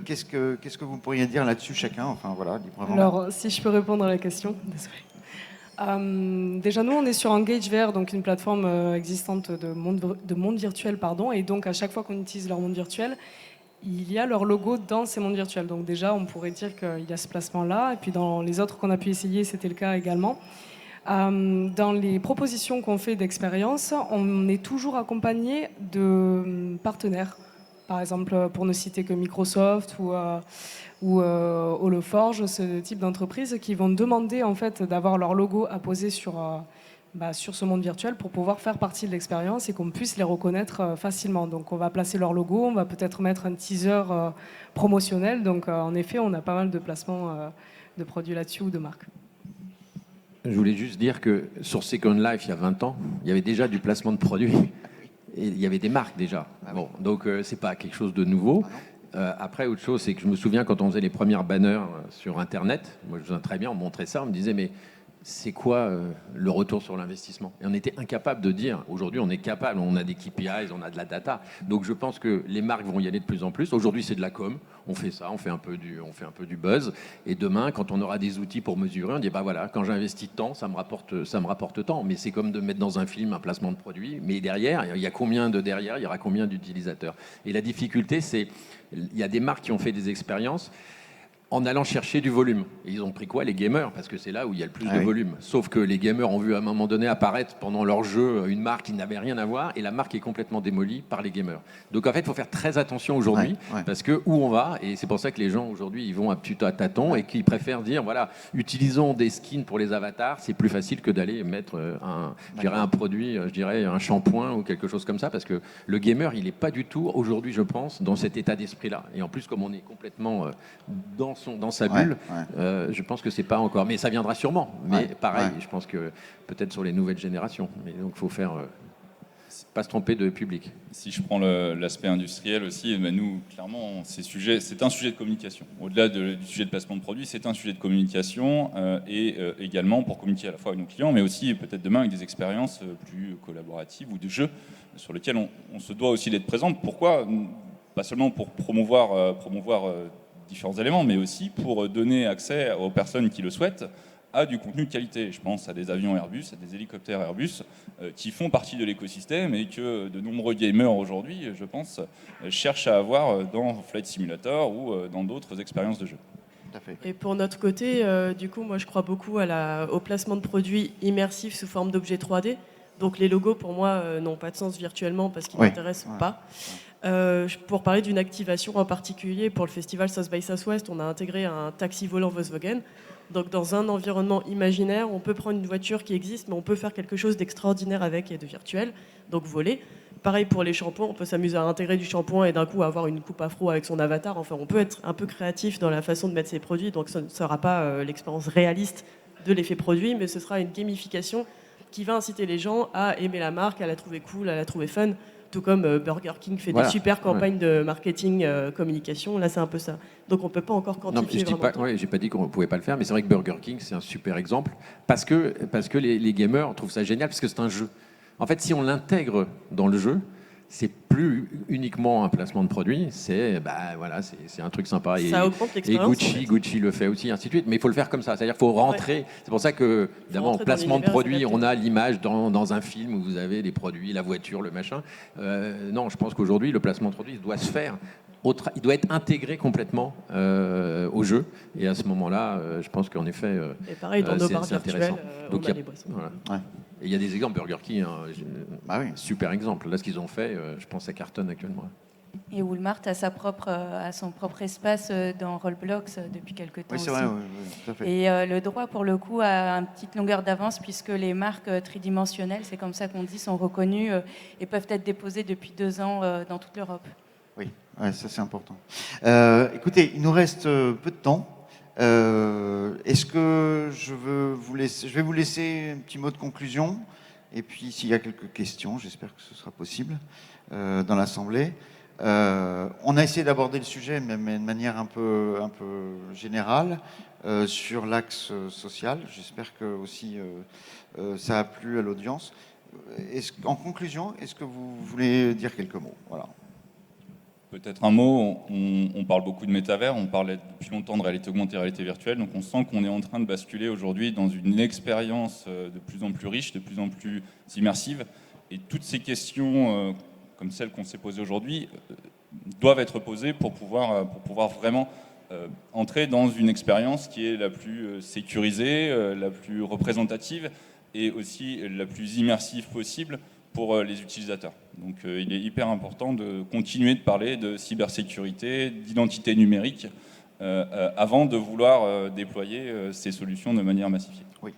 Qu'est-ce que vous pourriez dire là-dessus chacun ? Enfin voilà, librement. Alors, si je peux répondre à la question, désolé. Déjà, nous, on est sur EngageVR, donc une plateforme existante de monde virtuel, pardon, et donc à chaque fois qu'on utilise leur monde virtuel, il y a leur logo dans ces mondes virtuels. Donc déjà, on pourrait dire qu'il y a ce placement-là, et puis dans les autres qu'on a pu essayer, c'était le cas également. Dans les propositions qu'on fait d'expérience, on est toujours accompagné de partenaires. Par exemple, pour ne citer que Microsoft ou Holoforge, ce type d'entreprise qui vont demander en fait d'avoir leur logo apposé sur ce monde virtuel pour pouvoir faire partie de l'expérience et qu'on puisse les reconnaître facilement. Donc on va placer leur logo, on va peut-être mettre un teaser promotionnel. Donc en effet, on a pas mal de placements de produits là-dessus ou de marques. Je voulais juste dire que sur Second Life, il y a 20 ans, il y avait déjà du placement de produits. Et il y avait des marques déjà. Bon, donc c'est pas quelque chose de nouveau. Après, autre chose, c'est que je me souviens quand on faisait les premières banners sur Internet, moi je me souviens très bien, on montrait ça, on me disait mais c'est quoi le retour sur l'investissement ? Et on était incapable de dire. Aujourd'hui, on est capable, on a des KPIs, on a de la data. Donc je pense que les marques vont y aller de plus en plus. Aujourd'hui, c'est de la com. On fait ça, on fait un peu du buzz. Et demain, quand on aura des outils pour mesurer, on dit bah voilà, quand j'investis tant, ça me rapporte tant. Mais c'est comme de mettre dans un film un placement de produit. Mais derrière, il y a combien de derrière ? Il y aura combien d'utilisateurs ? Et la difficulté, c'est il y a des marques qui ont fait des expériences. en allant chercher du volume. Et ils ont pris quoi, les gamers? Parce que c'est là où il y a le plus de volume. Sauf que les gamers ont vu à un moment donné apparaître pendant leur jeu une marque qui n'avait rien à voir, et la marque est complètement démolie par les gamers. Donc en fait, il faut faire très attention aujourd'hui, parce que où on va, et c'est pour ça que les gens aujourd'hui, ils vont à tâtons, et qu'ils préfèrent dire, voilà, utilisons des skins pour les avatars, c'est plus facile que d'aller mettre un produit, je dirais un shampoing ou quelque chose comme ça, parce que le gamer, il n'est pas du tout aujourd'hui, je pense, dans cet état d'esprit-là. Et en plus, comme on est complètement dans sa bulle, je pense que c'est pas encore. Mais ça viendra sûrement. Mais pareil, je pense que peut-être sur les nouvelles générations. Mais donc, il faut faire pas se tromper de public. Si je prends l'aspect industriel aussi, nous, clairement, c'est un sujet de communication. Au-delà du sujet de placement de produits, c'est un sujet de communication et également pour communiquer à la fois avec nos clients, mais aussi peut-être demain avec des expériences plus collaboratives ou de jeux sur lesquels on se doit aussi d'être présent. Pourquoi? Pas seulement pour promouvoir différents éléments, mais aussi pour donner accès aux personnes qui le souhaitent à du contenu de qualité. Je pense à des avions Airbus, à des hélicoptères Airbus qui font partie de l'écosystème et que de nombreux gamers aujourd'hui, je pense, cherchent à avoir dans Flight Simulator ou dans d'autres expériences de jeu. Tout à fait. Et pour notre côté, du coup, moi je crois beaucoup au placement de produits immersifs sous forme d'objets 3D. Donc les logos, pour moi, n'ont pas de sens virtuellement parce qu'ils n'intéressent pas. Pour parler d'une activation en particulier, pour le festival South by Southwest, on a intégré un taxi volant Volkswagen. Donc dans un environnement imaginaire, on peut prendre une voiture qui existe, mais on peut faire quelque chose d'extraordinaire avec et de virtuel, donc voler. Pareil pour les shampoings, on peut s'amuser à intégrer du shampoing et d'un coup avoir une coupe afro avec son avatar. Enfin, on peut être un peu créatif dans la façon de mettre ses produits, donc ce ne sera pas l'expérience réaliste de l'effet produit, mais ce sera une gamification qui va inciter les gens à aimer la marque, à la trouver cool, à la trouver fun. Tout comme Burger King fait des super campagnes de marketing, communication, là c'est un peu ça. Donc on ne peut pas encore quantifier vraiment. J'ai pas dit qu'on ne pouvait pas le faire, mais c'est vrai que Burger King c'est un super exemple parce que les gamers trouvent ça génial parce que c'est un jeu. En fait, si on l'intègre dans le jeu, c'est plus uniquement un placement de produit, c'est un truc sympa. Ça augmente l'expérience. Et Gucci le fait aussi, ainsi de suite. Mais il faut le faire comme ça, c'est-à-dire qu'il faut rentrer. C'est pour ça que, évidemment, en placement de produit, on a l'image dans un film où vous avez les produits, la voiture, le machin. Non, je pense qu'aujourd'hui, le placement de produit doit se faire. Il doit être intégré complètement au jeu. Et à ce moment-là, je pense qu'en effet, et pareil, dans nos bars virtuels, donc, on a des boissons. Voilà. Et il y a des exemples, Burger King, super exemple. Là, ce qu'ils ont fait, je pense que ça cartonne actuellement. Et Walmart a son propre espace dans Roblox depuis quelques temps. Oui, c'est aussi. vrai, tout à fait. Et le droit, pour le coup, a une petite longueur d'avance puisque les marques tridimensionnelles, c'est comme ça qu'on dit, sont reconnues et peuvent être déposées depuis 2 ans dans toute l'Europe. Oui, ça c'est important. Écoutez, il nous reste peu de temps. Est-ce que je vais vous laisser un petit mot de conclusion, et puis s'il y a quelques questions, j'espère que ce sera possible dans l'Assemblée. On a essayé d'aborder le sujet, mais de manière un peu générale, sur l'axe social. J'espère que aussi ça a plu à l'audience. En conclusion, est-ce que vous voulez dire quelques mots? Voilà. Peut-être un mot, on parle beaucoup de métavers, on parlait depuis longtemps de réalité augmentée, réalité virtuelle, donc on sent qu'on est en train de basculer aujourd'hui dans une expérience de plus en plus riche, de plus en plus immersive, et toutes ces questions, comme celles qu'on s'est posées aujourd'hui, doivent être posées pour pouvoir vraiment entrer dans une expérience qui est la plus sécurisée, la plus représentative, et aussi la plus immersive possible pour les utilisateurs. Donc il est hyper important de continuer de parler de cybersécurité, d'identité numérique, avant de vouloir déployer ces solutions de manière massifiée. Oui.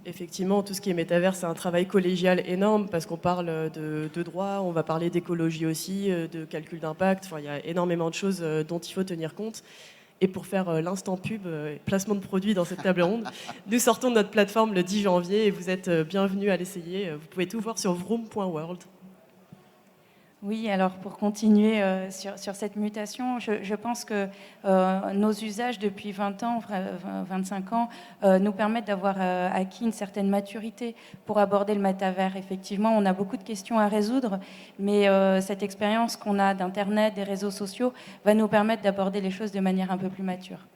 Effectivement, tout ce qui est métavers, c'est un travail collégial énorme parce qu'on parle de droit, on va parler d'écologie aussi, de calcul d'impact. Enfin, il y a énormément de choses dont il faut tenir compte. Et pour faire l'instant pub, placement de produits dans cette table ronde, nous sortons de notre plateforme le 10 janvier et vous êtes bienvenus à l'essayer. Vous pouvez tout voir sur vroom.world. Oui, alors pour continuer sur cette mutation, je pense que nos usages depuis 20 ans, 25 ans, nous permettent d'avoir acquis une certaine maturité pour aborder le métavers. Effectivement, on a beaucoup de questions à résoudre, mais cette expérience qu'on a d'Internet, des réseaux sociaux, va nous permettre d'aborder les choses de manière un peu plus mature.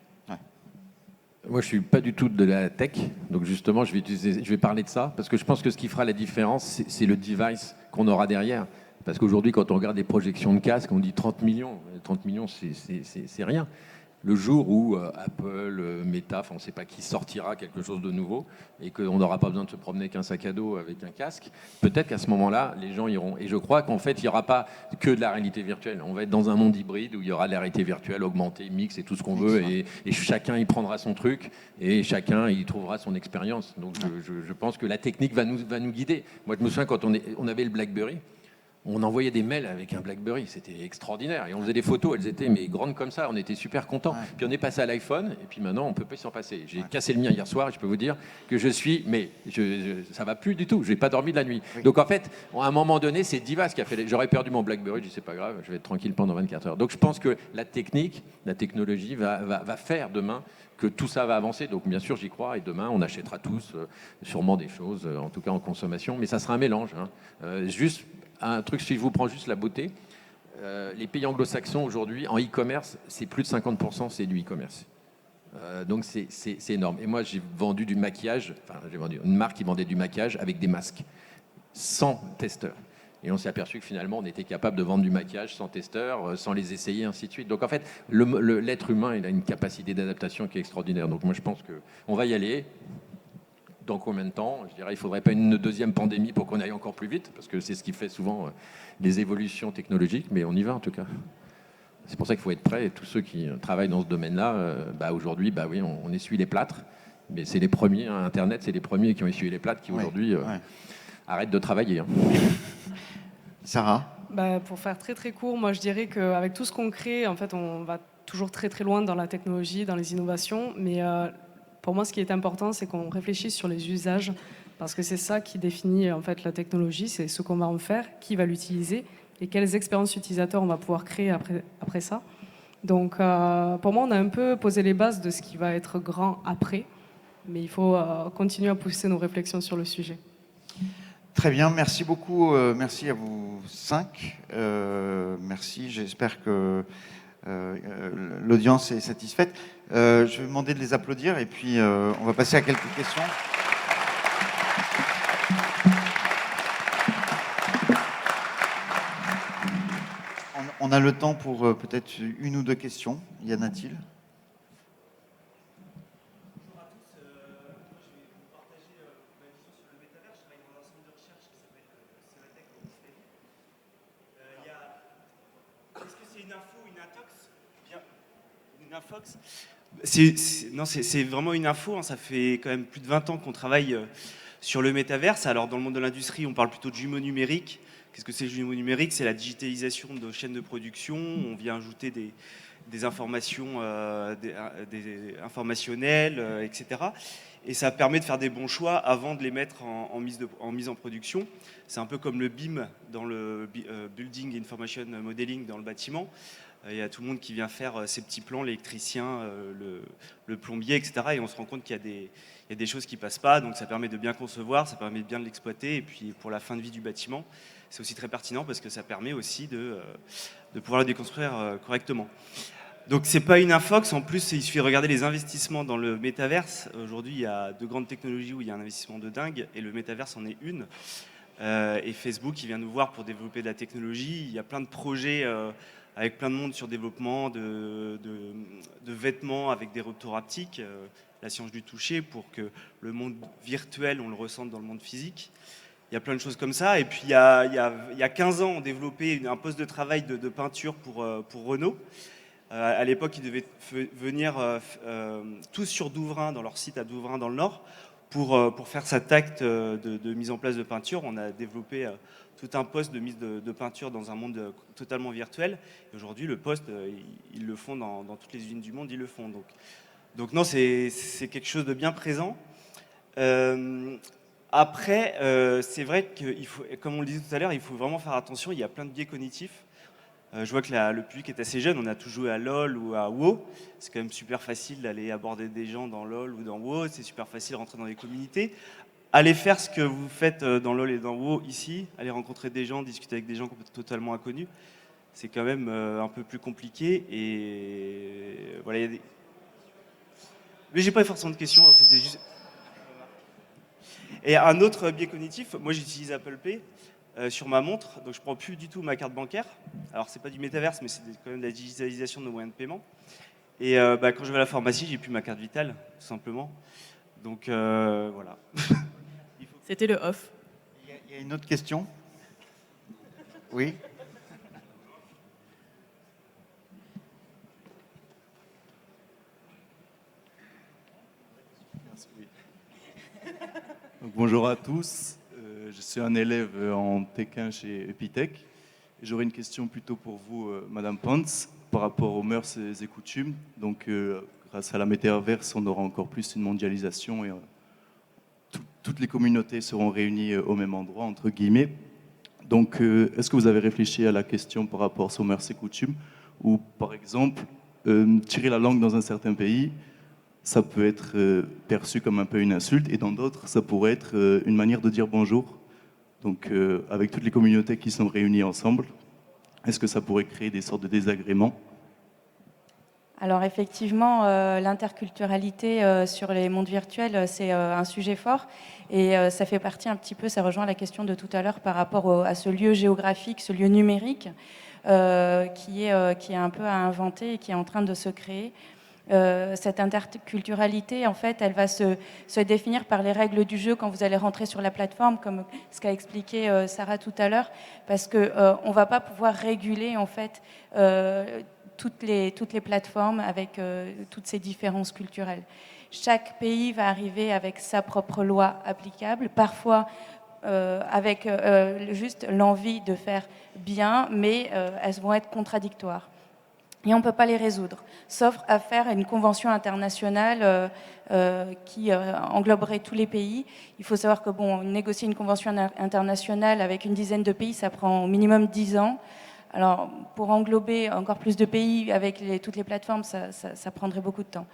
Moi, je ne suis pas du tout de la tech, donc justement, je vais parler de ça, parce que je pense que ce qui fera la différence, c'est le device qu'on aura derrière. Parce qu'aujourd'hui, quand on regarde des projections de casques, on dit 30 millions. 30 millions, c'est rien. le jour où Apple, Meta, enfin on ne sait pas qui sortira quelque chose de nouveau et qu'on n'aura pas besoin de se promener qu'un sac à dos avec un casque, peut-être qu'à ce moment-là, les gens iront. Et je crois qu'en fait, il n'y aura pas que de la réalité virtuelle. On va être dans un monde hybride où il y aura de la réalité virtuelle, augmentée, mixte et tout ce qu'on veut. Et chacun y prendra son truc et chacun y trouvera son expérience. Donc je pense que la technique va nous guider. Moi, je me souviens quand on avait le BlackBerry, on envoyait des mails avec un BlackBerry, c'était extraordinaire. Et on faisait des photos, elles étaient grandes comme ça, on était super contents. Ouais. Puis on est passé à l'iPhone, et puis maintenant on ne peut pas s'en passer. J'ai cassé le mien hier soir, et je peux vous dire que ça va plus du tout, je n'ai pas dormi de la nuit. Oui. Donc en fait, à un moment donné, c'est Divas qui a fait... J'aurais perdu mon BlackBerry, je dis c'est pas grave, je vais être tranquille pendant 24 heures. Donc je pense que la technologie va faire demain que tout ça va avancer. Donc bien sûr, j'y crois, et demain, on achètera tous sûrement des choses, en tout cas en consommation, mais ça sera un mélange. Juste un truc, si je vous prends juste la beauté, les pays anglo-saxons aujourd'hui, en e-commerce, c'est plus de 50%, c'est du e-commerce. Donc c'est énorme. Et moi, j'ai vendu du maquillage, j'ai vendu une marque qui vendait du maquillage avec des masques, sans testeur. Et on s'est aperçu que finalement, on était capable de vendre du maquillage sans testeur, sans les essayer, ainsi de suite. Donc en fait, l'être humain, il a une capacité d'adaptation qui est extraordinaire. Donc moi, je pense qu'on va y aller. Dans combien de temps? Je dirais, il ne faudrait pas une deuxième pandémie pour qu'on aille encore plus vite, parce que c'est ce qui fait souvent les évolutions technologiques, mais on y va en tout cas. C'est pour ça qu'il faut être prêt, et tous ceux qui travaillent dans ce domaine-là, aujourd'hui, oui, on essuie les plâtres, mais c'est les premiers, Internet, c'est les premiers qui ont essuyé les plâtres qui aujourd'hui arrêtent de travailler. Sarah? Pour faire très très court, moi je dirais qu'avec tout ce qu'on crée, en fait, on va toujours très très loin dans la technologie, dans les innovations, mais pour moi, ce qui est important, c'est qu'on réfléchisse sur les usages, parce que c'est ça qui définit en fait la technologie, c'est ce qu'on va en faire, qui va l'utiliser et quelles expériences utilisateurs on va pouvoir créer après ça. Donc, pour moi, on a un peu posé les bases de ce qui va être grand après, mais il faut continuer à pousser nos réflexions sur le sujet. Très bien, merci beaucoup. Merci à vous 5. Merci, j'espère que l'audience est satisfaite. Je vais vous demander de les applaudir et puis on va passer à quelques questions. On a le temps pour peut-être une ou deux questions. Y en a-t-il? Bonjour à tous. Moi, je vais vous partager ma vision sur le métavers. Je travaille dans un centre de recherche qui s'appelle CEATEC en Australie. Est-ce que c'est une info ou une intox? Bien, une infox. Non, c'est vraiment une info. Ça fait quand même plus de 20 ans qu'on travaille sur le métaverse. Alors, dans le monde de l'industrie, on parle plutôt de jumeaux numériques. Qu'est-ce que c'est le jumeau numérique? C'est la digitalisation de chaînes de production. On vient ajouter des informations informationnelles, etc. Et ça permet de faire des bons choix avant de les mettre en mise en production. C'est un peu comme le BIM dans le Building Information Modeling dans le bâtiment. Il y a tout le monde qui vient faire ses petits plans, l'électricien, le plombier, etc. Et on se rend compte qu'il y a des choses qui ne passent pas. Donc ça permet de bien concevoir, ça permet de bien l'exploiter. Et puis pour la fin de vie du bâtiment, c'est aussi très pertinent parce que ça permet aussi de pouvoir le déconstruire correctement. Donc c'est pas une infox, en plus il suffit de regarder les investissements dans le métaverse. Aujourd'hui il y a de grandes technologies où il y a un investissement de dingue et le métaverse en est une. Et Facebook il vient nous voir pour développer de la technologie. Il y a plein de projets avec plein de monde sur développement de vêtements avec des retours haptiques, la science du toucher pour que le monde virtuel on le ressente dans le monde physique. Il y a plein de choses comme ça. Et puis il y a 15 ans on développait un poste de travail de peinture pour Renault. À l'époque, ils devaient venir tous sur Douvrin, dans leur site à Douvrin dans le Nord, pour faire cet acte de mise en place de peinture. On a développé tout un poste de mise de peinture dans un monde totalement virtuel. Et aujourd'hui, le poste, ils le font dans toutes les usines du monde, ils le font. Donc non, c'est quelque chose de bien présent. Après, c'est vrai qu'il faut, comme on le disait tout à l'heure, il faut vraiment faire attention. Il y a plein de biais cognitifs. Je vois que le public est assez jeune, on a tous joué à LoL ou à WoW. C'est quand même super facile d'aller aborder des gens dans LoL ou dans WoW, c'est super facile de rentrer dans les communautés. Allez faire ce que vous faites dans LoL et dans WoW ici, allez rencontrer des gens, discuter avec des gens totalement inconnus. C'est quand même un peu plus compliqué et voilà. Mais j'ai pas forcément de questions, c'était juste... Et un autre biais cognitif, moi j'utilise Apple Pay. Sur ma montre, donc je prends plus du tout ma carte bancaire. Alors c'est pas du métaverse, mais c'est quand même de la digitalisation de nos moyens de paiement. Et quand je vais à la pharmacie, j'ai plus ma carte vitale, tout simplement. Donc voilà. C'était le off. Il y a une autre question? Oui. Donc, bonjour à tous, je suis un élève en T1 chez Epitech. J'aurais une question plutôt pour vous, Madame Pons, par rapport aux mœurs et coutumes. Donc, grâce à la métaverse, on aura encore plus une mondialisation et toutes les communautés seront réunies au même endroit, entre guillemets. Donc, est-ce que vous avez réfléchi à la question par rapport aux mœurs et coutumes, ou par exemple, tirer la langue dans un certain pays, ça peut être perçu comme un peu une insulte, et dans d'autres, ça pourrait être une manière de dire bonjour. Donc, avec toutes les communautés qui sont réunies ensemble, est-ce que ça pourrait créer des sortes de désagréments? Alors effectivement, l'interculturalité sur les mondes virtuels, c'est un sujet fort et ça fait partie un petit peu, ça rejoint la question de tout à l'heure par rapport à ce lieu géographique, ce lieu numérique qui est un peu à inventer et qui est en train de se créer. Cette interculturalité, en fait, elle va se définir par les règles du jeu quand vous allez rentrer sur la plateforme, comme ce qu'a expliqué Sarah tout à l'heure, parce qu'on ne va pas pouvoir réguler, en fait, toutes les plateformes avec toutes ces différences culturelles. Chaque pays va arriver avec sa propre loi applicable, parfois avec juste l'envie de faire bien, mais elles vont être contradictoires. Et on ne peut pas les résoudre, sauf à faire une convention internationale qui engloberait tous les pays. Il faut savoir que négocier une convention internationale avec une dizaine de pays, ça prend au minimum 10 ans. Alors, pour englober encore plus de pays avec toutes les plateformes, ça prendrait beaucoup de temps.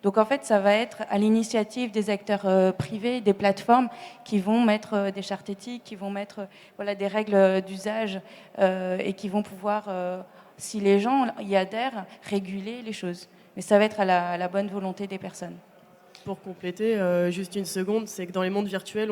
Donc, en fait, ça va être à l'initiative des acteurs privés, des plateformes, qui vont mettre des chartes éthiques, qui vont mettre des règles d'usage et qui vont pouvoir... si les gens y adhèrent, réguler les choses. Mais ça va être à la bonne volonté des personnes. Pour compléter, juste une seconde, c'est que dans les mondes virtuels,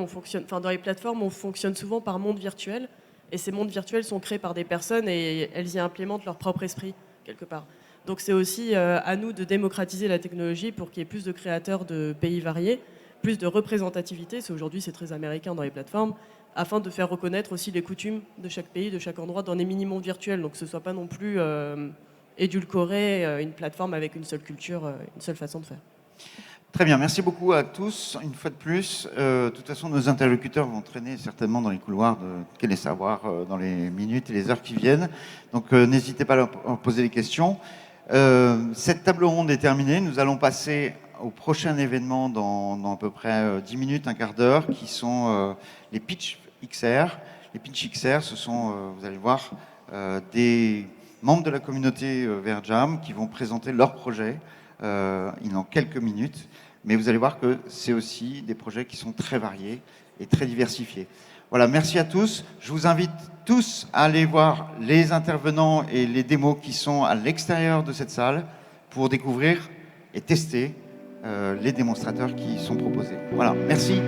dans les plateformes, on fonctionne souvent par monde virtuel. Et ces mondes virtuels sont créés par des personnes et elles y implémentent leur propre esprit, quelque part. Donc c'est aussi à nous de démocratiser la technologie pour qu'il y ait plus de créateurs de pays variés, plus de représentativité, aujourd'hui c'est très américain dans les plateformes, afin de faire reconnaître aussi les coutumes de chaque pays, de chaque endroit, dans des mini-mondes virtuels. Donc que ce ne soit pas non plus édulcorer une plateforme avec une seule culture, une seule façon de faire. Très bien, merci beaucoup à tous. Une fois de plus, de toute façon, nos interlocuteurs vont traîner certainement dans les couloirs de Quel est Savoir dans les minutes et les heures qui viennent. Donc n'hésitez pas à leur poser des questions. Cette table ronde est terminée. Nous allons passer au prochain événement dans à peu près 10 minutes, un quart d'heure, qui sont les Pitch XR. Les Pitch XR, ce sont, vous allez voir, des membres de la communauté VRJam qui vont présenter leur projet en quelques minutes. Mais vous allez voir que c'est aussi des projets qui sont très variés et très diversifiés. Voilà, merci à tous. Je vous invite tous à aller voir les intervenants et les démos qui sont à l'extérieur de cette salle pour découvrir et tester les démonstrateurs qui sont proposés. Voilà, merci.